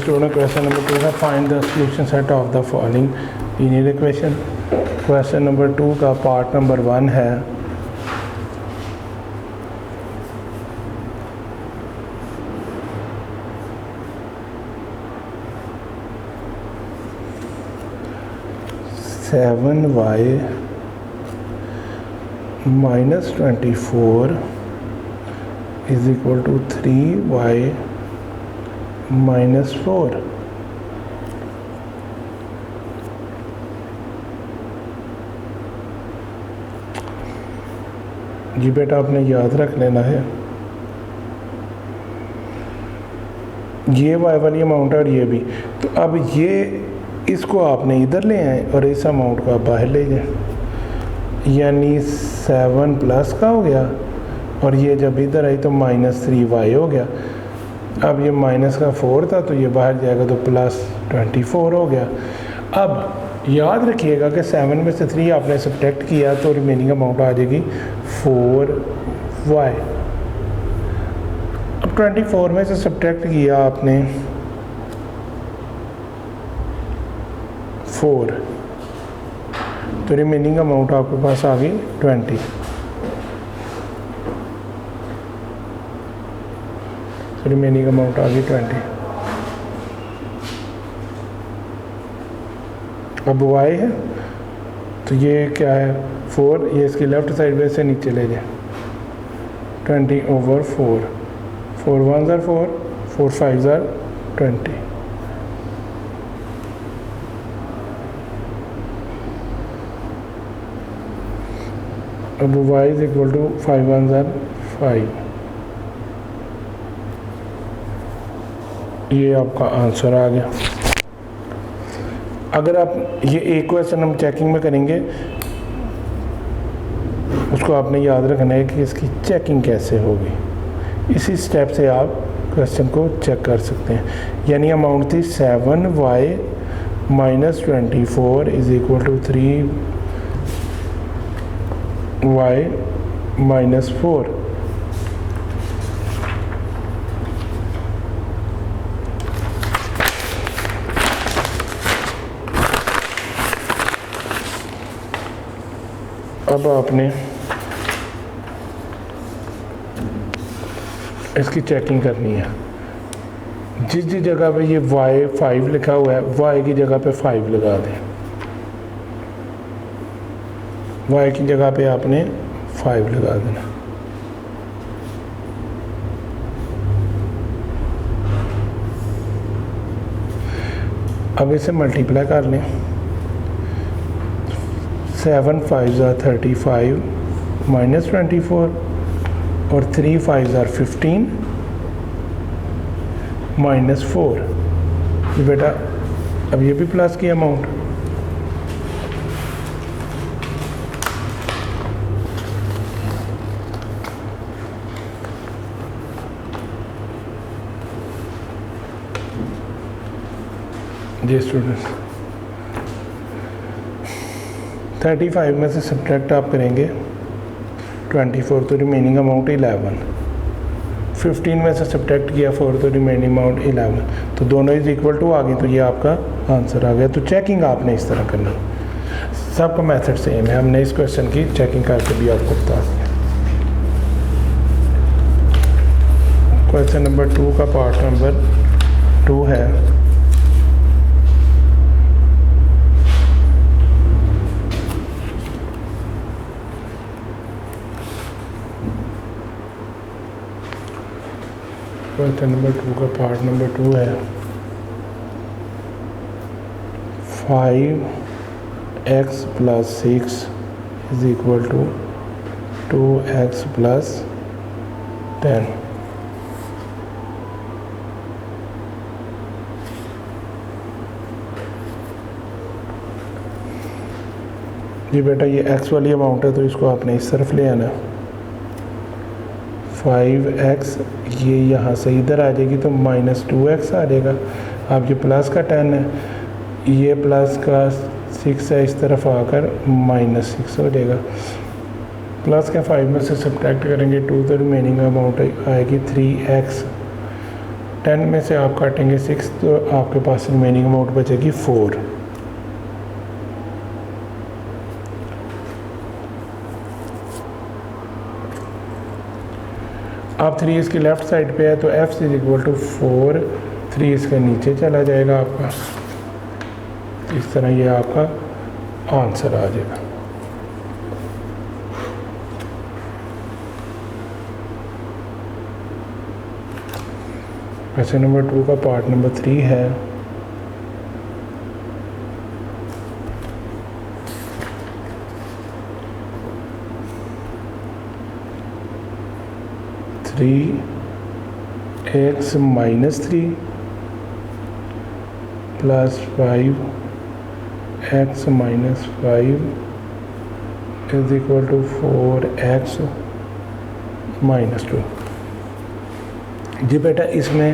Student question number 2 है, find the solution set of the following linear equation. Question number 2 का पार्ट नंबर 1 है (7y - 24 is equal to 3y -4। जी बेटा आपने याद रख लेना है, ये y वाली अमाउंट है और ये भी। तो अब ये इसको आपने इधर ले आए और इस अमाउंट को आप बाहर ले जाए, यानी 7 प्लस का हो गया और ये जब इधर आई तो -3y हो गया। अब ये माइनस का 4 था तो ये बाहर जाएगा तो +24 हो गया। अब याद रखिएगा कि 7 में से 3 आपने सब्ट्रैक्ट किया तो रिमेनिंग अमाउंट आ जाएगी 4y। अब 24 में से सब्ट्रैक्ट किया आपने 4, तो रिमेनिंग अमाउंट आपके पास आ गई 20। रिमेनिंग अमाउंट आ गई 20। अब y है तो ये क्या है 4, ये इसकी लेफ्ट साइड में से नीचे ले जाए 20/4। 4 1 ज़र 4, 4 5 ज़र 20। अब y इज इक्वल टू 5 1 ज़र 5। ये आपका आंसर आ गया। अगर आप ये एक क्वेश्चन हम चेकिंग में करेंगे, उसको आपने याद रखना है कि इसकी चेकिंग कैसे होगी। इसी स्टेप से आप क्वेश्चन को चेक कर सकते हैं। यानी अमाउंट थी 7y - 24 is equal to 3y - 4। अब आपने इसकी चेकिंग करनी है। जिस जिस जगह पे ये y5 लिखा हुआ है, y की जगह पे 5 लगा दें। y की जगह पे आपने 5 लगा देना। अब इसे मल्टीप्लाई कर लें। 7 5 ज़ार 35 -24 और 3 5 ज़ार 15 -4। ये बेटा अब ये भी प्लस की अमाउंट, जी स्टूडेंट्स 35 में से सब्ट्रैक्ट आप करेंगे 24 तो रिमेनिंग अमाउंट 11, 15 में से सब्ट्रैक्ट किया 4 तो रिमेनिंग अमाउंट 11, तो दोनों इज इक्वल टू आ गई, तो ये आपका आंसर आ गया। तो चेकिंग आपने इस तरह करना, सबका मेथड सेम है, हमने इस क्वेश्चन की चेकिंग करके भी आपको बता दिया। क्वेश्चन नंबर 2 का पार्ट नंबर 2 है, क्वेश्चन नंबर 2 का पार्ट नंबर 2 है 5x + 6 is equal to 2x + 10। जी बेटा ये x वाली अमाउंट है तो इसको आपने इस तरफ ले आना, 5x ये यहाँ से इधर आ जाएगी तो -2x आ जाएगा। अब ये प्लस का 10 है, ये प्लस का 6 है, इस तरफ आकर -6 हो जाएगा। प्लस का 5 में से सब्ट्रैक्ट करेंगे 2 तो रिमेनिंग अमाउंट आएगी 3x, 10 में से आप काटेंगे 6 तो आपके पास रिमेनिंग अमाउंट बचेगी 4। अब 3 इसकी लेफ़्ट साइड पे है तो f इज इक्वल टू 4, 3 इसके नीचे चला जाएगा आपका, इस तरह ये आपका आंसर आ जाएगा। क्वेश्चन नंबर 2 का पार्ट नंबर 3 है, x - 3 + 5x - 5 is equal to 4x - 2। जी बेटा इसमें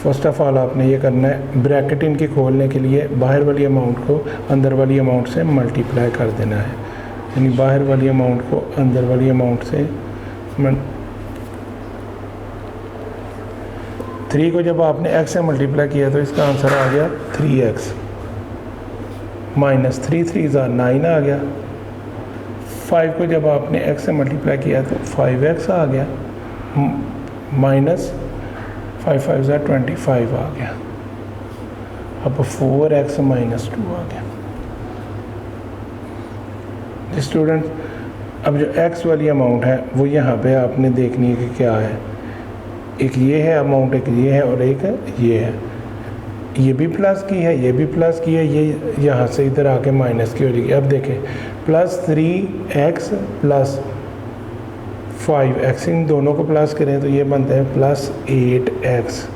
फर्स्ट ऑफ ऑल आपने ये करना है, ब्रैकेट इनकी खोलने के लिए बाहर वाली अमाउंट को अंदर वाली अमाउंट से मल्टीप्लाई कर देना है, यानी बाहर वाली अमाउंट को अंदर वाली अमाउंट से 3 को जब आपने x से मल्टीप्लाई किया तो इसका आंसर आ गया 3x, -3 3 9 आ गया। 5 को जब आपने x से मल्टीप्लाई किया तो 5x आ गया, -5 5 25 आ गया। अब 4x - 2 आ गया। स्टूडेंट अब जो x वाली अमाउंट है वो यहाँ पे आपने देखनी है कि क्या है, एक ये है अमाउंट, एक ये है और एक ये है, ये भी प्लस की है, ये भी प्लस की है, ये यहाँ से इधर आके माइनस की हो जाएगी। अब देखें +3x + 5x, इन दोनों को प्लस करें तो ये बनता है +8x,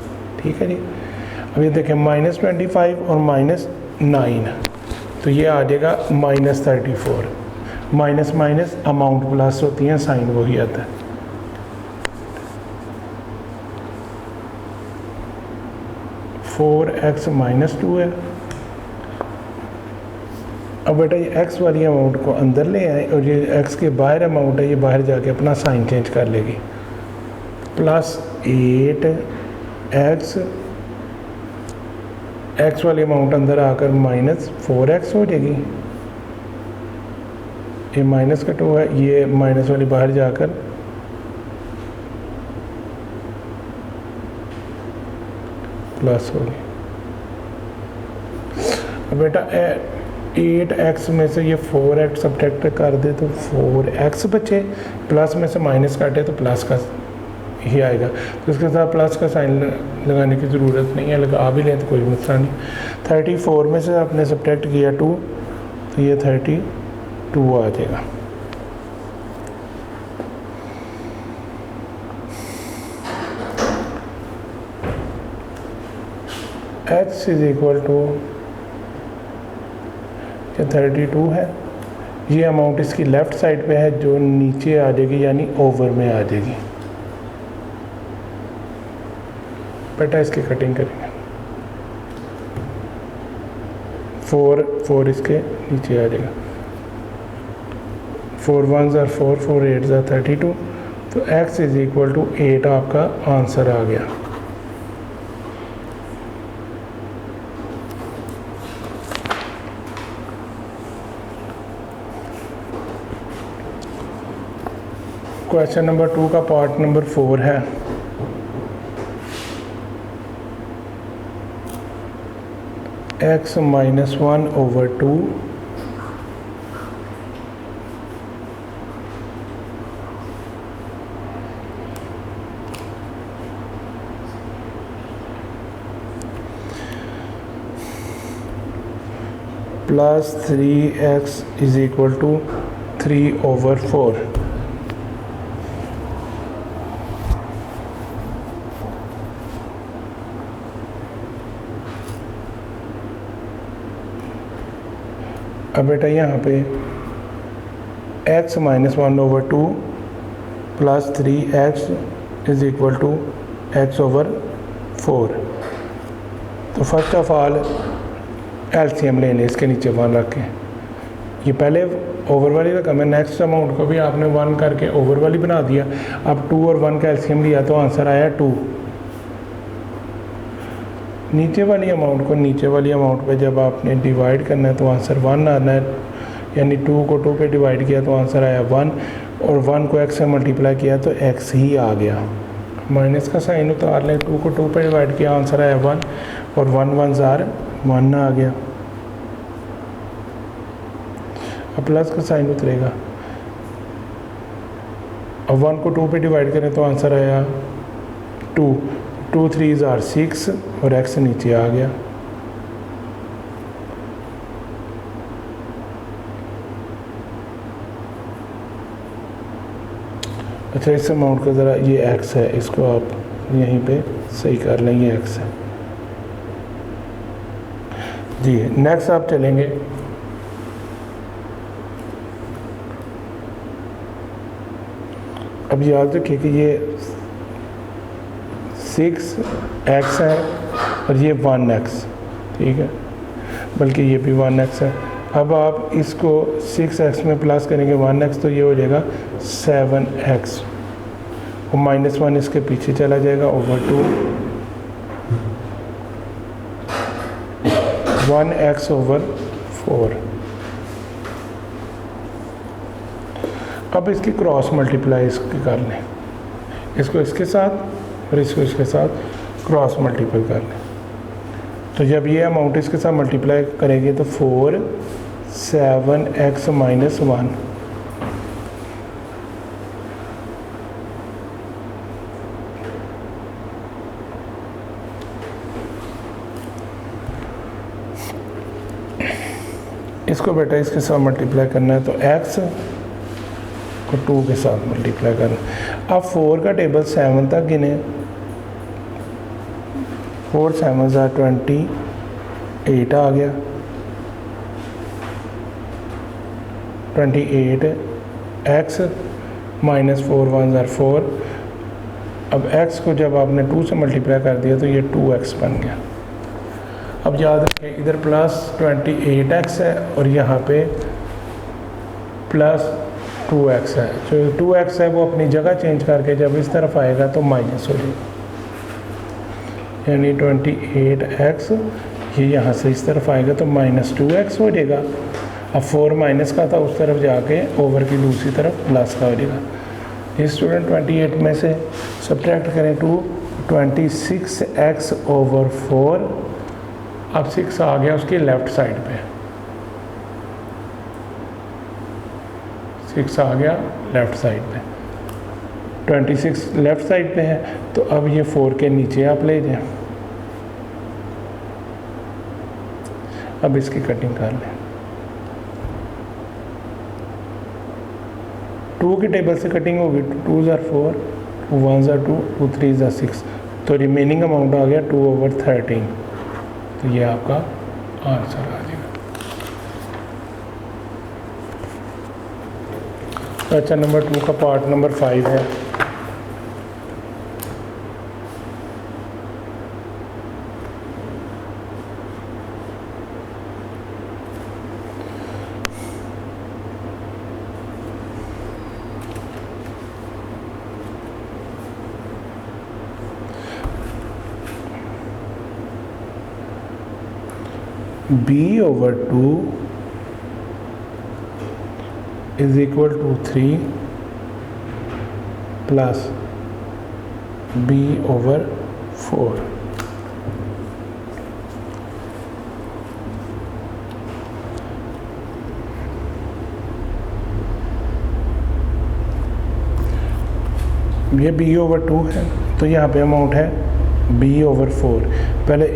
ठीक है जी। अब ये देखें -25 और -9 तो ये आ जाएगा -34, माइनस माइनस अमाउंट प्लस होती है, साइन वही आता है। (4x - 2 है। अब बेटा ये x वाली अमाउंट को अंदर ले आए और ये x के बाहर अमाउंट है, ये बाहर जाके अपना साइन चेंज कर लेगी। +8x, x वाली अमाउंट अंदर आकर -4x हो जाएगी। ये माइनस का 2 है, ये माइनस वाली बाहर जाकर प्लस होगी। अब बेटा 8x में से ये 4x सब्ट्रैक्ट कर दे तो 4x बचे, प्लस में से माइनस काटे तो प्लस का ही आएगा, तो इसके साथ प्लस का साइन लगाने की ज़रूरत नहीं है, लगा भी लें तो कोई मसला नहीं। 34 में से आपने सब्ट्रैक्ट किया 2 तो ये 32 आ जाएगा। x इज इक्वल टू कि 32 है। ये अमाउंट इसकी लेफ़्ट साइड पे है जो नीचे आ जाएगी यानी ओवर में आ जाएगी। बेटा इसकी कटिंग करेंगे, 4 इसके नीचे आ जाएगा, 4 1s are 4, 4 8s are 32, तो x इज इक्वल टू 8 आपका आंसर आ गया। क्वेश्चन नंबर 2 का पार्ट नंबर 4 है। x minus 1/2 plus 3x is equal to 3/4। अब बेटा यहाँ पे x minus 1/2 plus 3x is equal to x/4। तो फर्स्ट ऑफ ऑल एलसीएम लेने इसके नीचे 1 रख के, ये पहले ओवर वाली रकम है, नेक्स्ट अमाउंट को भी आपने 1 करके ओवर वाली बना दिया। अब 2 और 1 का एलसीएम लिया तो आंसर आया 2। नीचे वाली अमाउंट को नीचे वाली अमाउंट पे जब आपने डिवाइड करना है तो आंसर 1 आना है, यानी 2 को 2 पे डिवाइड किया तो आंसर आया 1, और 1 को x से मल्टीप्लाई किया तो x ही आ गया। माइनस का साइन उतार लें, 2 को 2 पे डिवाइड किया आंसर आया 1, और 1 1s are 1 आ गया। अब प्लस का साइन उतरेगा, अब 1 को 2 पे डिवाइड करें तो आंसर आया 2, 2 3s are 6 और x नीचे आ गया। अच्छा इस अमाउंट का ज़रा, ये x है, इसको आप यहीं पे सही कर लें, ये x है जी। नेक्स्ट आप चलेंगे अब याद रखिए कि ये 6x है और ये 1x, ठीक है, बल्कि ये भी 1x है। अब आप इसको 6x में प्लस करेंगे 1x तो ये हो जाएगा 7x, और -1 इसके पीछे चला जाएगा /2, 1x/4। अब इसकी क्रॉस मल्टीप्लाई इसकी कर लें, इसको इसके साथ और इसको इसके साथ क्रॉस मल्टीप्लाई कर लें। तो जब ये अमाउंट इसके साथ मल्टीप्लाई करेंगे तो 4 7x - 1, इसको बेटा इसके साथ मल्टीप्लाई करना है तो x को 2 के साथ मल्टीप्लाई करना। अब 4 का टेबल 7 तक गिने, 4 7s are 28 आ गया, 28 x -4 1s are 4। अब x को जब आपने 2 से मल्टीप्लाई कर दिया तो ये 2x बन गया। अब याद रखें इधर प्लस 28x है और यहाँ पे प्लस 2x है। जो 2x है वो अपनी जगह चेंज करके जब इस तरफ आएगा तो माइनस हो जाएगा, यानी 28x ये यहाँ से इस तरफ आएगा तो -2x हो जाएगा। अब 4 माइनस का था उस तरफ जाके ओवर की दूसरी तरफ प्लस का हो जाएगा। ये स्टूडेंट 28 में से सब्ट्रैक्ट करें 2, 26x/4। अब 6 आ गया उसकी लेफ़्ट साइड पे, 6 आ गया लेफ़्ट साइड पे, 26 लेफ़्ट साइड पे है तो अब ये 4 के नीचे आप ले जाएं। अब इसकी कटिंग कर लें, 2 के टेबल से कटिंग होगी, 2s are 4, 2 1s are 2, 2 3s are 6, तो रिमेनिंग अमाउंट आ गया 2/13। तो ये आपका आंसर आ जाएगा। क्वेश्चन नंबर 2 का पार्ट नंबर 5 है। b/2 is equal to 3 plus b/4। ये b/2 है तो यहाँ पे अमाउंट है b/4। पहले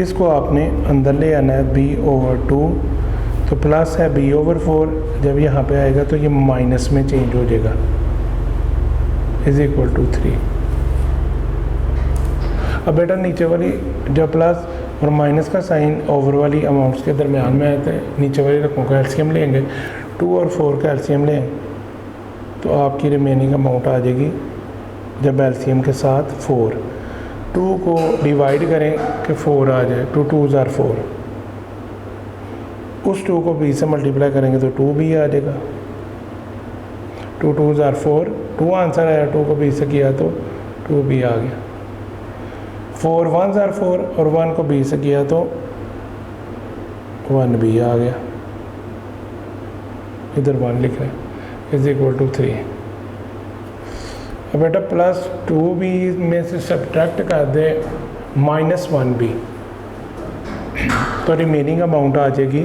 इसको आपने अंदर ले आना है b/2, तो प्लस है b/4। जब यहाँ पे आएगा तो ये माइनस में चेंज हो जाएगा, इज इक्वल टू 3। अब बेटा नीचे वाली जब प्लस और माइनस का साइन ओवर वाली अमाउंट्स के दरमियान में आते हैं, नीचे वाली रकमों का एलसीएम लेंगे, 2 और 4 का एलसीएम लें तो आपकी रिमेनिंग अमाउंट आ जाएगी जब एलसीएम के साथ 4। 2 को डिवाइड करें कि 4 आ जाए, 2 2s are 4। उस 2 को b से मल्टीप्लाई करेंगे तो 2b आ जाएगा। 2 2s are 4, 2 आंसर आया, 2 को b से किया तो 2b आ गया। 4 1s are 4 और 1 को b से किया तो 1b आ गया। इधर 1 लिख रहे हैं, इज इक्वल टू 3। अब बेटा प्लस 2b में से सब्ट्रैक्ट कर दे -1b, तो रिमेनिंग अमाउंट आ जाएगी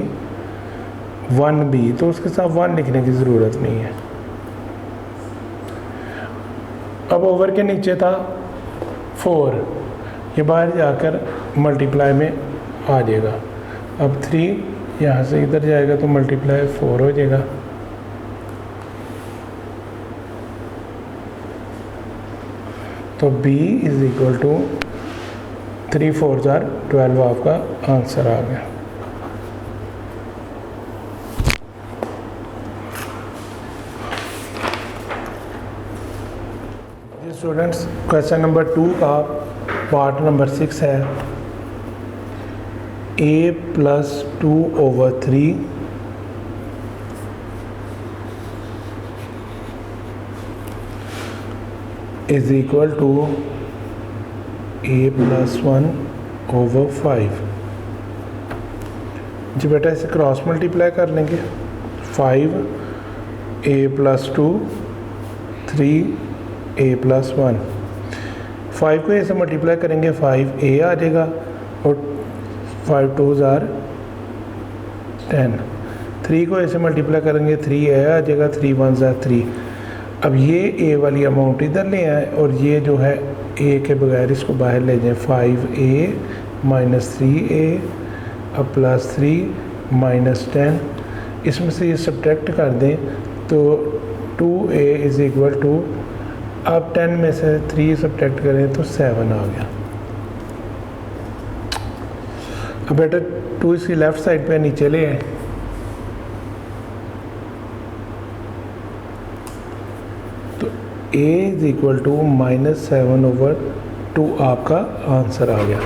1b। तो उसके साथ 1 लिखने की ज़रूरत नहीं है। अब ओवर के नीचे था 4, ये बाहर जाकर मल्टीप्लाई में आ जाएगा। अब 3 यहाँ से इधर जाएगा तो मल्टीप्लाई 4 हो जाएगा। तो b is equal to 3 4s are 12 आपका आंसर आ गया। स्टूडेंट्स क्वेश्चन नंबर 2 का पार्ट नंबर 6 है। a + 2/3 is equal to a + 1/5। जी बेटा इसे क्रॉस मल्टीप्लाई कर लेंगे। 5 a + 2 3 a + 1। 5 को a से मल्टीप्लाई करेंगे 5a आ जाएगा और 5 2s are 10। 3 को a से मल्टीप्लाई करेंगे 3a आ जाएगा, 3 1s are 3। अब ये a वाली अमाउंट इधर ले आए और ये जो है a के बगैर इसको बाहर ले जाएं। 5a - 3a अब +3 - 10, इसमें से ये सब्ट्रैक्ट कर दें तो 2a इज़ इक्वल टू, अब 10 में से 3 सब्ट्रैक्ट करें तो 7 आ गया। अब बेटा 2 इसकी लेफ़्ट साइड पे नीचे ले आए, a इज इक्वल टू -7/2 आपका आंसर आ गया।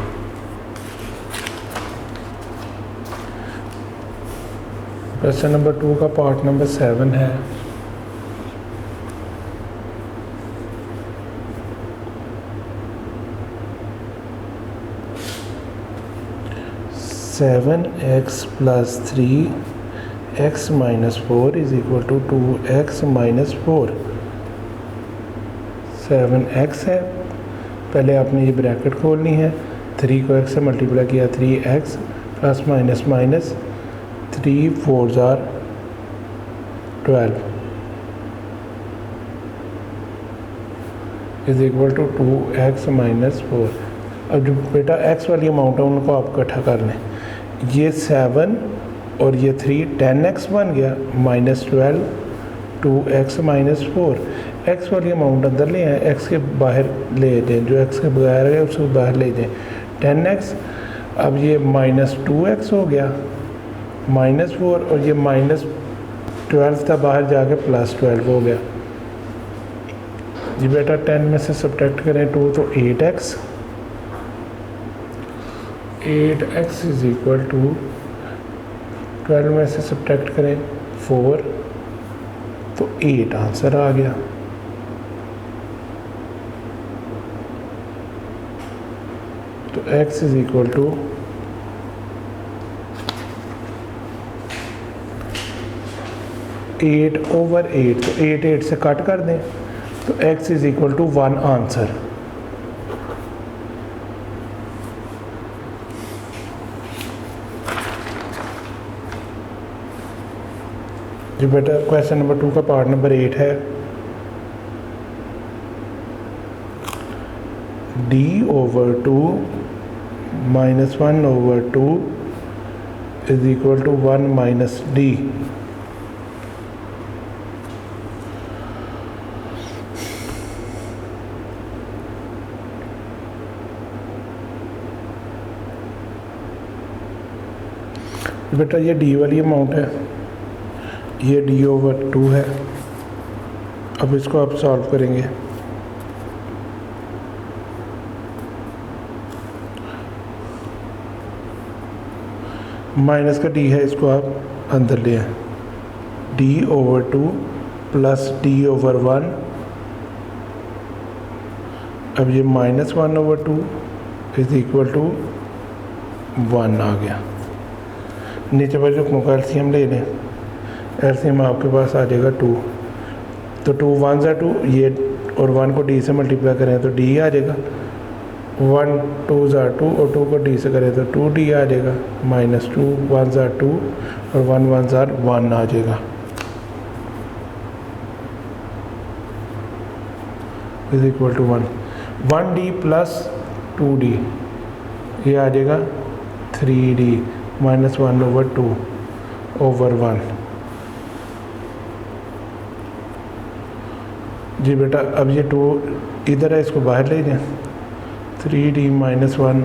क्वेश्चन नंबर 2 का पार्ट नंबर 7 है। Seven x + 3x - 4 is equal to 2x - 4। 7x है, पहले आपने ये ब्रैकेट खोलनी है। 3 को x से मल्टीप्लाई किया 3x plus minus 3 4s are 12 is equal to 2x - 4। अब जो बेटा x वाली अमाउंट है उनको आप इकट्ठा कर लें। ये 7 और ये 3 10x बन गया, -12 2x - 4। x वाली अमाउंट अंदर ले आए, x के बाहर ले जाएं, जो x के बगैर है उसको बाहर ले जाएं। 10x, अब ये -2x हो गया, -4 और ये 12 था, बाहर जाके +12 हो गया जी बेटा। 10 में से सब्ट्रैक्ट करें 2 तो 8x, 8x is equal to 12 में से सब्ट्रैक्ट करें 4 तो 8 आंसर आ गया। तो x इज इक्वल टू 8/8, तो 8 से कट कर दें तो x is equal to 1 answer. जी बेटा क्वेश्चन नंबर 2 का पार्ट नंबर 8 है। d/2 - 1/2 is equal to 1 - d। बेटा ये d वाली अमाउंट है, ये d/2 है। अब इसको आप सॉल्व करेंगे। माइनस का d है, इसको आप अंदर ले आए। d/2 plus d/1। अब ये -1/2 इज इक्वल टू 1 आ गया। नीचे पर जो का एलसीएम ले लें, एलसीएम आपके पास आ जाएगा 2। तो 2 1 2, ये और 1 को d से मल्टीप्लाई करें तो d आ जाएगा। 1 2 2 और 2 को d से करें तो 2d आ जाएगा। -2 1 2 और 1 1 1 आ जाएगा। Is equal to 1 1d plus 2d, ये आ जाएगा 3d -1/2 ओवर 1। जी बेटा अब ये 2 इधर है, इसको बाहर ले जाएं। 3d - 1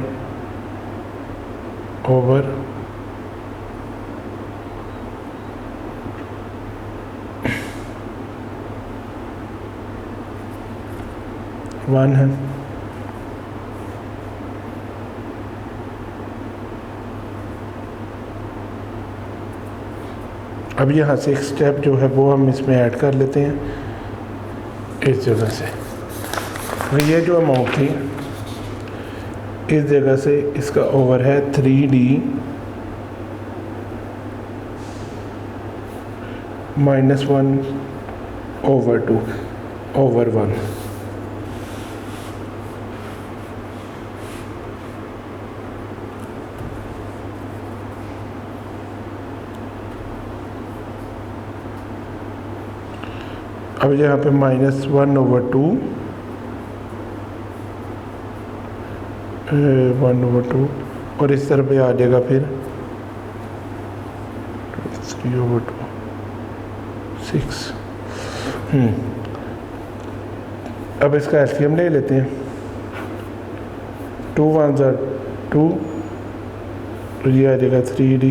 ओवर 1 है। अब यहाँ से एक स्टेप जो है वो हम इसमें ऐड कर लेते हैं इस जगह से। तो ये जो अमाउंट थी इस जगह से इसका ओवर है 3d - 1/2 ओवर 1। अब यहाँ पे -1/2 1/2 और इस तरफ पे आ जाएगा फिर 3/2 6। अब इसका एलसीएम ले लेते हैं। 2 1 2, तो ये आ जाएगा 3d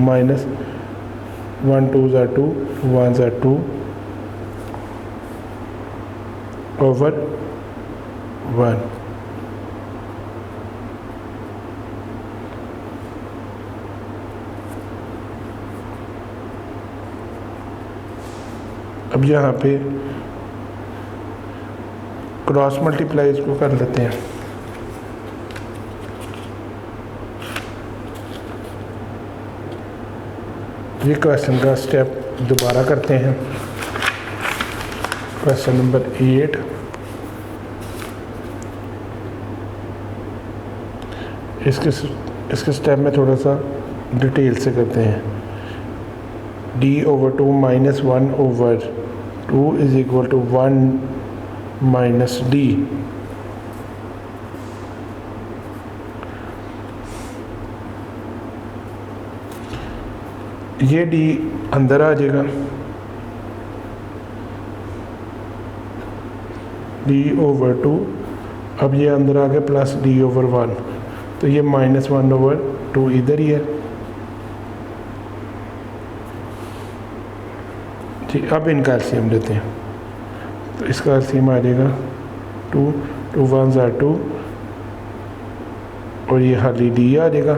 -1 2 2 1 2 ओवर 1। अब यहाँ पे क्रॉस मल्टीप्लाई इसको कर लेते हैं। ये क्वेश्चन का स्टेप दोबारा करते हैं। Question number 8। इसके स्टेप में थोड़ा सा डिटेल से करते हैं। d/2 - 1/2 is equal to 1 - d। ये d अंदर आ जाएगा। d/2, अब ये अंदर आ गया प्लस d/1, तो ये -1/2 इधर ही है। ठीक, अब इनका एलसीएम लेते हैं। तो इसका एलसीएम आ जाएगा 2, 2 1 ज़ार 2 और ये खाली डी आ जाएगा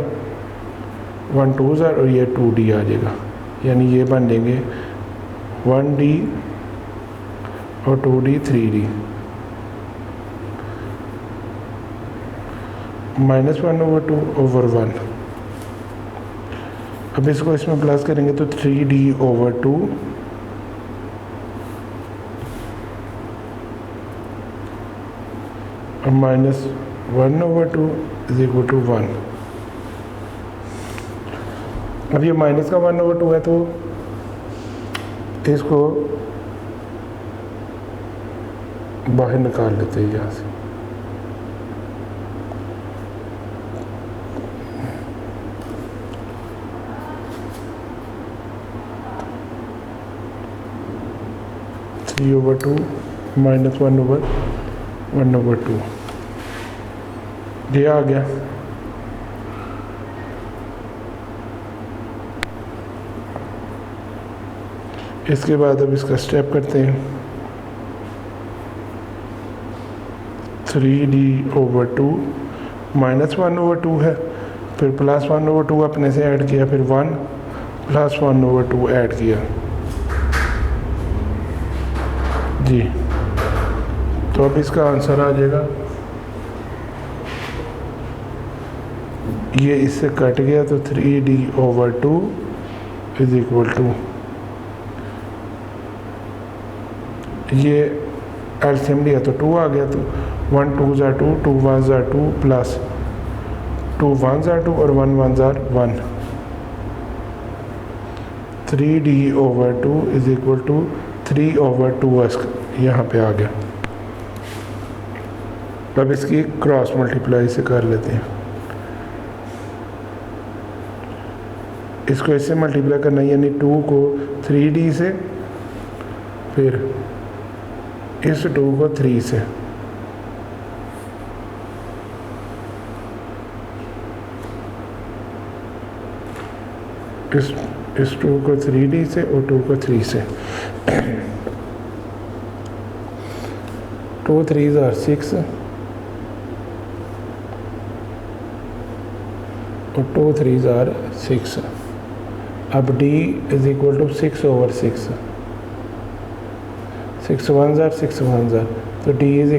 1 2 ज़ार और ये 2D आ जाएगा, यानी ये बन देंगे 1D और 2D 3D -1/2/1। अब इसको इसमें प्लस करेंगे तो 3D/2 -1/2 = 1। अब ये माइनस का 1/2 है तो इसको बाहर निकाल लेते हैं यहाँ से। (3/2 -1/1/2) ये आ गया। इसके बाद अब इसका स्टेप करते हैं। 3D/2 -1/2 है, फिर +1/2 अपने से ऐड किया, फिर 1 +1/2 ऐड किया जी। तो अब इसका आंसर आ जाएगा, ये इससे कट गया तो 3D/2 = ये एलसीएम लिया तो 2 आ गया, तो 1 2 ज़ार 2 2 1 ज़ार 2 प्लस 2 1 ज़ार 2 और 1 1 ज़ार 1। 3D/2 = 3/2 यहाँ पे आ गया। अब इसकी क्रॉस मल्टीप्लाई से कर लेते हैं। इसको इससे मल्टीप्लाई करना है, यानी 2 को 3D से, फिर इस 2 को 3 से, इस 2 को 3D से और 2 को 3 से। 2 3 ज़ार 6 और 2 3 ज़ार 6। अब D = 6/6, 6 1 ज़ार 6 1 ज़ार, तो D =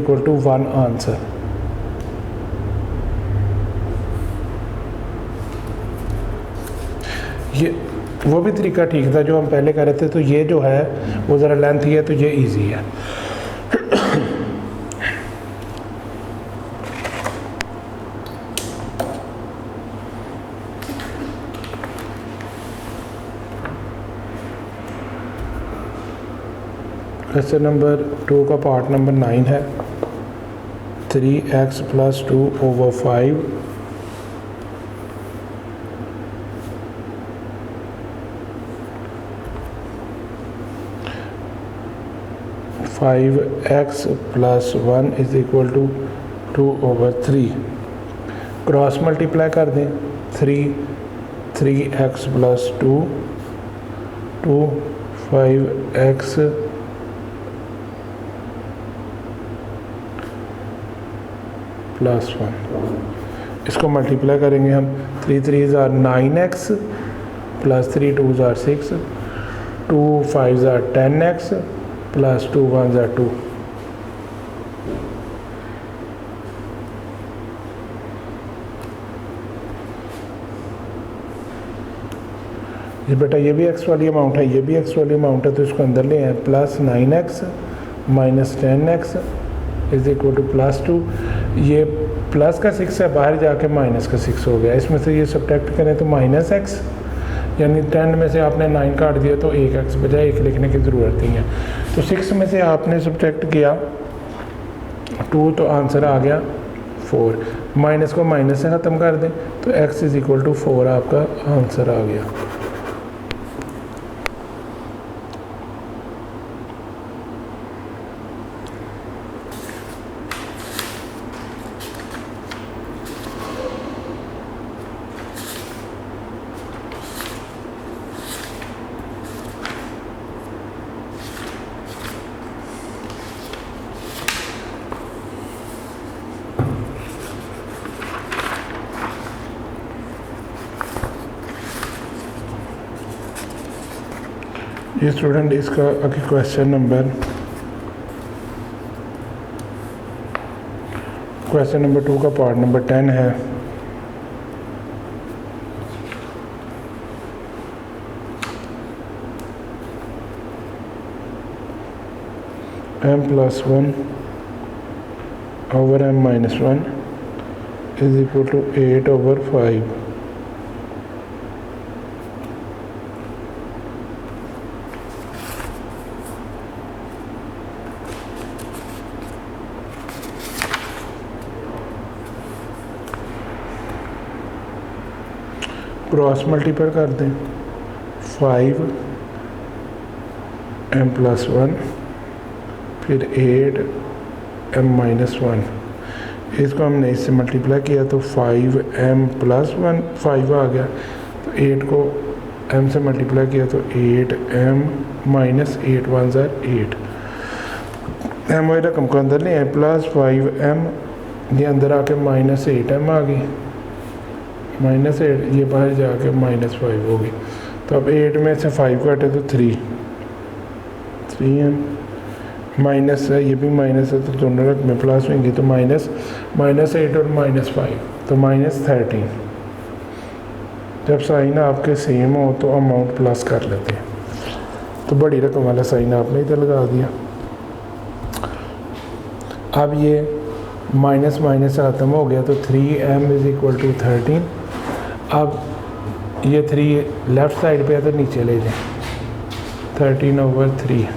1 आंसर। ये वो भी तरीका ठीक था जो हम पहले कर रहे थे, तो ये जो है वो ज़रा लेंथी है, तो ये इजी है। क्वेश्चन नंबर 2 का पार्ट नंबर 9 है। 3x + 2/5 5x + 1 = 2/3। क्रॉस मल्टीप्लाई कर दें। 3x + 2 2 5x + 1। इसको मल्टीप्लाई करेंगे हम। 3 3 ज़ार 9x + 3 2 ज़ार 6, 2 5 ज़ार 10x + 2 1 ज़ार 2। ये बेटा ये भी x वाली अमाउंट है, ये भी x वाली अमाउंट है, तो इसको अंदर ले आए। +9x - 10x = +2। ये प्लस का 6 है, बाहर जाके माइनस का 6 हो गया। इसमें से ये सब्ट्रैक्ट करें तो -x, यानी 10 में से आपने 9 काट दिया तो 1x बजाय 1 लिखने की ज़रूरत नहीं है। तो 6 में से आपने सब्ट्रैक्ट किया 2, तो आंसर आ गया 4। माइनस को माइनस से ख़त्म कर दें तो x = 4 आपका आंसर आ गया। ये स्टूडेंट इसका अभी क्वेश्चन नंबर 2 का पार्ट नंबर 10 है। m+1 over m-1 is equal to 8/5। Cross multiply कर दें 5m+1 फिर 8m-1, इसको हमने इससे मल्टीप्लाई किया तो 5m+1 5 आ गया, तो 8 को m से मल्टीप्लाई किया तो 8m-8 1 ज़ार 8, m वाली रकम को अंदर ले आए प्लस 5m, ये अंदर आके -8m आ गई, -8 ये बाहर जाके -5 होगी। तो अब 8 में से 5 काटे तो 3m माइनस है, ये भी माइनस है, तो दोनों रकमें प्लस होंगी, तो -8 और -5 तो -13। जब साइन आपके सेम हो तो अमाउंट प्लस कर लेते हैं, तो बड़ी रकम वाला साइन आपने इधर लगा दिया। अब ये माइनस माइनस ख़त्म हो गया, तो 3m = 13। अब ये 3 लेफ़्ट साइड पे है तो नीचे ले जाएं, 13/3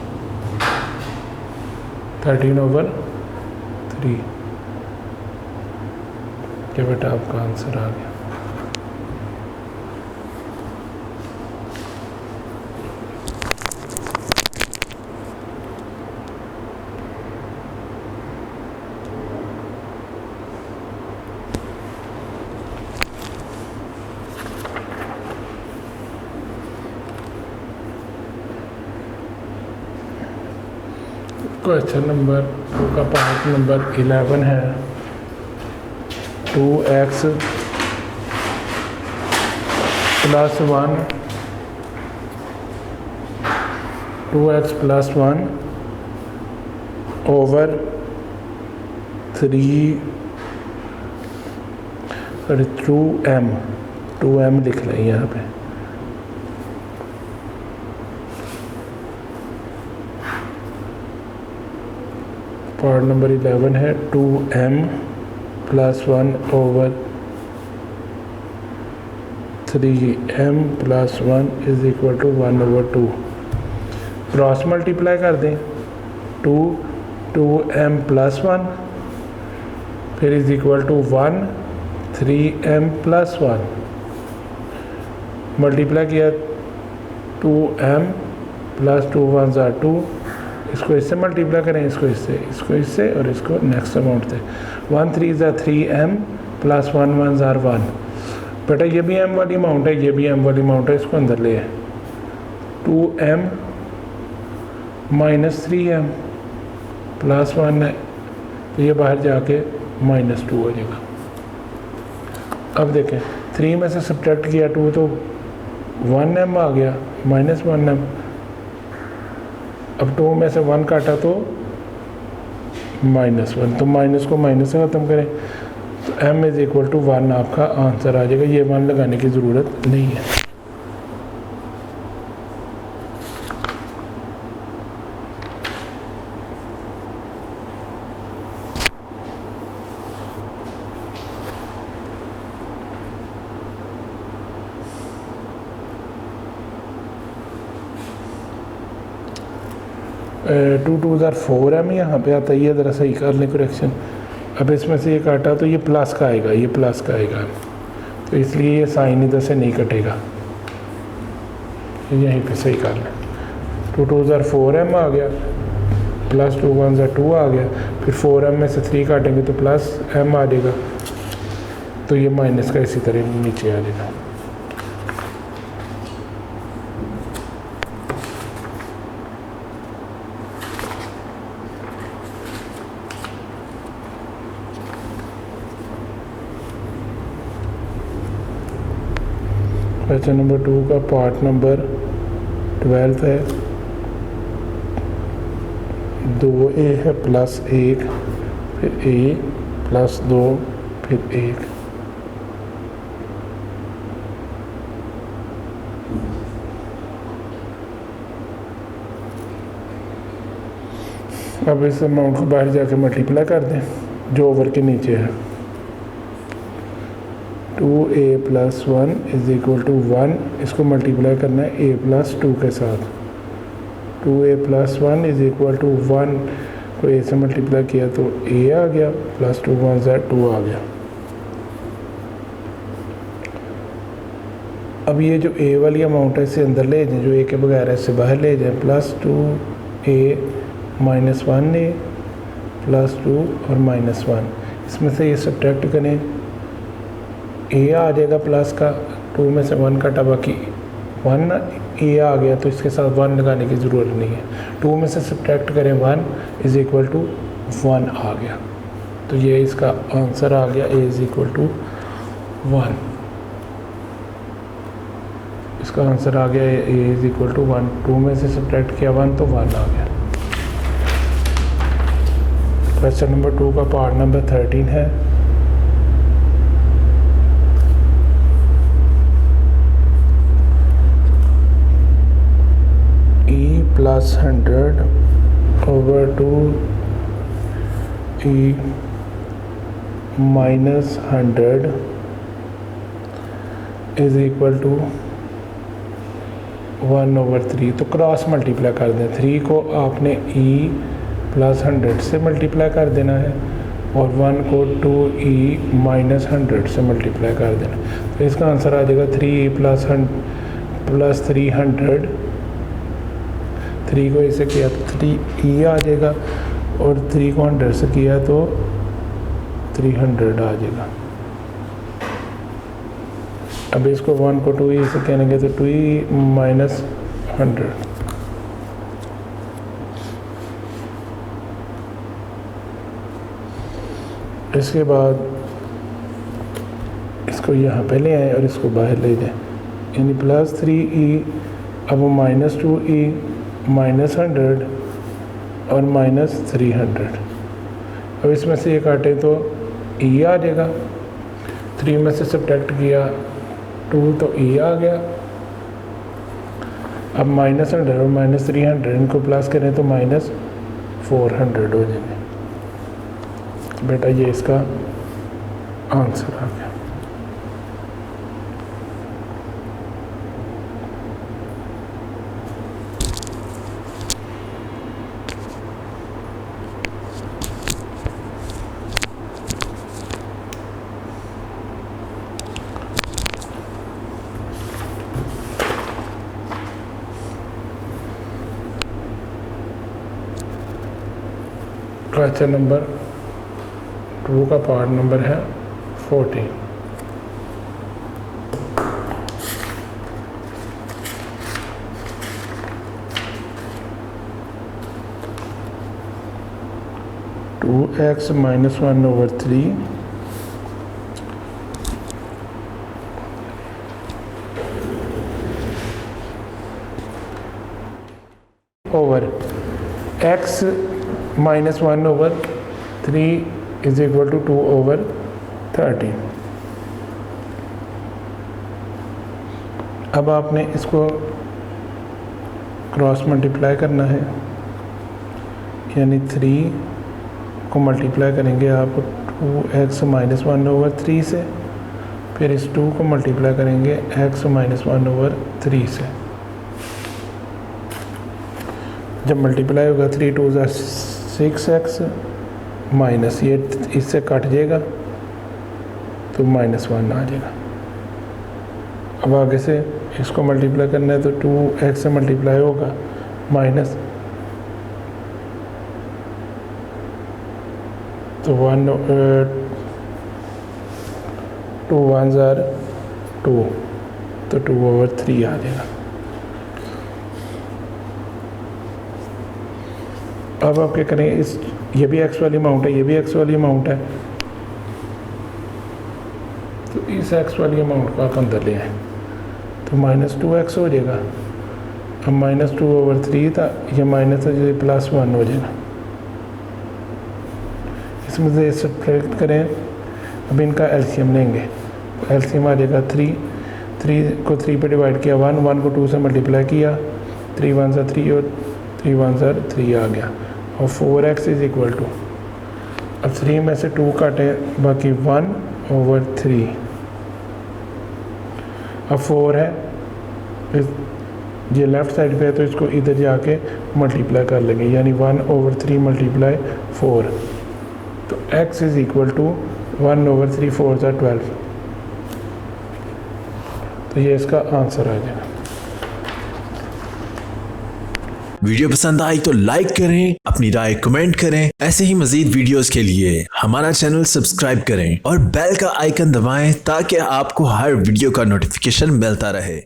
ये बेटा आपका आंसर आ गया। क्वेश्चन नंबर 2 का पार्ट नंबर 11 है। 2x + 1 ओवर 2m लिख लें यहाँ पे। पार्ट नंबर 11 है 2m + 1 over 3m + 1 = 1/2। Cross multiply कर दें 2m + 1 फिर = 1 3m + 1 मल्टीप्लाई किया 2m + 2 1 ज़ार 2, इसको इससे मल्टीप्लाई करें, इसको इससे और इसको नेक्स्ट अमाउंट से 1 3 ज़ार 3m + 1 1 ज़ार 1। बेटा ये भी m वाली अमाउंट है, ये भी m वाली अमाउंट है, इसको अंदर ले 2m - 3m + 1 है, तो ये बाहर जाके -2 हो जाएगा। अब देखें 3 में से सब्ट्रैक्ट किया 2 तो 1m आ गया -1m। अब 2 में से 1 काटा तो -1, तो माइनस को माइनस से ख़त्म करें तो m = 1 आपका आंसर आ जाएगा। ये 1 लगाने की ज़रूरत नहीं है। टू 2 ज़ार 4m यहाँ पे आता है, ये ज़रा सही कर लें करेक्शन। अब इसमें से ये काटा तो ये प्लस का आएगा, ये प्लस का आएगा, तो इसलिए ये साइन इधर से नहीं कटेगा, यहीं पे सही कर लें। 2 2 ज़ार 4m आ गया, +2 1 ज़ार 2 आ गया, फिर 4m में से 3 काटेंगे तो +m आ जाएगा, तो ये माइनस का इसी तरह नीचे आ जाएगा। क्वेश्चन नंबर 2 का पार्ट नंबर 12 है। 2a है प्लस 1, फिर a प्लस 2, फिर 1। अब इस अमाउंट को बाहर जाके मल्टीप्लाई कर दें जो ओवर के नीचे है। 2a plus 1 is equal to 1, इसको मल्टीप्लाई करना है a प्लस 2 के साथ। 2a plus 1 is equal to 1 को a से मल्टीप्लाई किया तो a आ गया, प्लस 2 1 ज़ा 2 आ गया। अब ये जो a वाली अमाउंट है इसे अंदर ले जाएं, जो a के बगैर है इसे बाहर ले जाएं। Plus 2a minus 1a plus 2 और माइनस 1, इसमें से ये सब्ट्रैक्ट करें, a आ जाएगा प्लस का, 2 में से 1 कटा, बाकी 1 a आ गया तो इसके साथ 1 लगाने की ज़रूरत नहीं है। 2 में से सब्ट्रैक्ट करें 1 इज़ इक्वल टू 1 आ गया, तो ये इसका आंसर आ गया a इज़ इक्वल टू 1। इसका आंसर आ गया a इज़ इक्वल टू 1। 2 में से सब्ट्रैक्ट किया 1 तो 1 आ गया। क्वेश्चन नंबर 2 का पार्ट नंबर 13 है। e plus 100 over 2e minus 100 is equal to 1 over 3। तो क्रॉस मल्टीप्लाई कर दें, 3 को आपने e प्लस 100 से मल्टीप्लाई कर देना है और 1 को 2e माइनस 100 से मल्टीप्लाई कर देना। तो इसका आंसर आ जाएगा 3e प्लस 300। 3 को इसे किया तो 3e आ जाएगा और 3 को 100 से किया तो 300 आ जाएगा। अब इसको 1 को 2e से कहेंगे तो 2e माइनस 100। इसके बाद इसको यहाँ पे ले आए और इसको बाहर ले जाएं, यानी प्लस 3e, अब माइनस 2e माइनस 100 और माइनस 300। अब इसमें से ये काटे तो e आ जाएगा, 3 में से सब्ट्रैक्ट किया 2 तो e आ गया। अब माइनस 100 और माइनस 300 इनको प्लस करें तो माइनस 400 हो जाएंगे। बेटा ये इसका आंसर आ गया। क्वेश्चन नंबर 2 का पार्ट नंबर है 14। Two x minus 1 over 3 over x minus 1 over 3 is equal to 2 over 13। अब आपने इसको क्रॉस मल्टीप्लाई करना है, यानी 3 को मल्टीप्लाई करेंगे आप 2x माइनस 1 ओवर 3 से, फिर इस 2 को मल्टीप्लाई करेंगे x माइनस 1 ओवर 3 से। जब मल्टीप्लाई होगा 3 2 ज़ा 6x माइनस ये इससे कट जाएगा तो -1 आ जाएगा। अब आगे से इसको मल्टीप्लाई करना है तो 2x से मल्टीप्लाई होगा माइनस तो 2 1 ज़ा 2 तो 2 ओवर 3 आ जाएगा। अब आप क्या करें, इस ये भी x वाली अमाउंट है, ये भी x वाली अमाउंट है, तो इस x वाली अमाउंट को आप अंदर ले आए तो -2x हो जाएगा। अब -2 ओवर 3 था, ये माइनस है, +1 हो जाएगा। इसमें से सब्ट्रैक्ट करें, अब इनका एलसीएम लेंगे। एलसीएम आ जाएगा 3 को 3 पे डिवाइड किया 1 को 2 से मल्टीप्लाई किया, 3 1 सा 3 और 3 1 सा 3 आ गया। और 4x इज इक्वल टू, अब 3 में से 2 काटे बाकी 1/3। अब 4 है, ये लेफ़्ट साइड पे है तो इसको इधर जाके मल्टीप्लाई कर लेंगे, यानी 1/3 मल्टीप्लाई 4, तो x इज़ इक्वल टू 1/3 4 सा 12। तो ये इसका आंसर आ जाएगा। वीडियो पसंद आई तो लाइक करें, अपनी राय कमेंट करें। ऐसे ही मजीद वीडियोस के लिए हमारा चैनल सब्सक्राइब करें और बेल का आइकन दबाएं ताकि आपको हर वीडियो का नोटिफिकेशन मिलता रहे।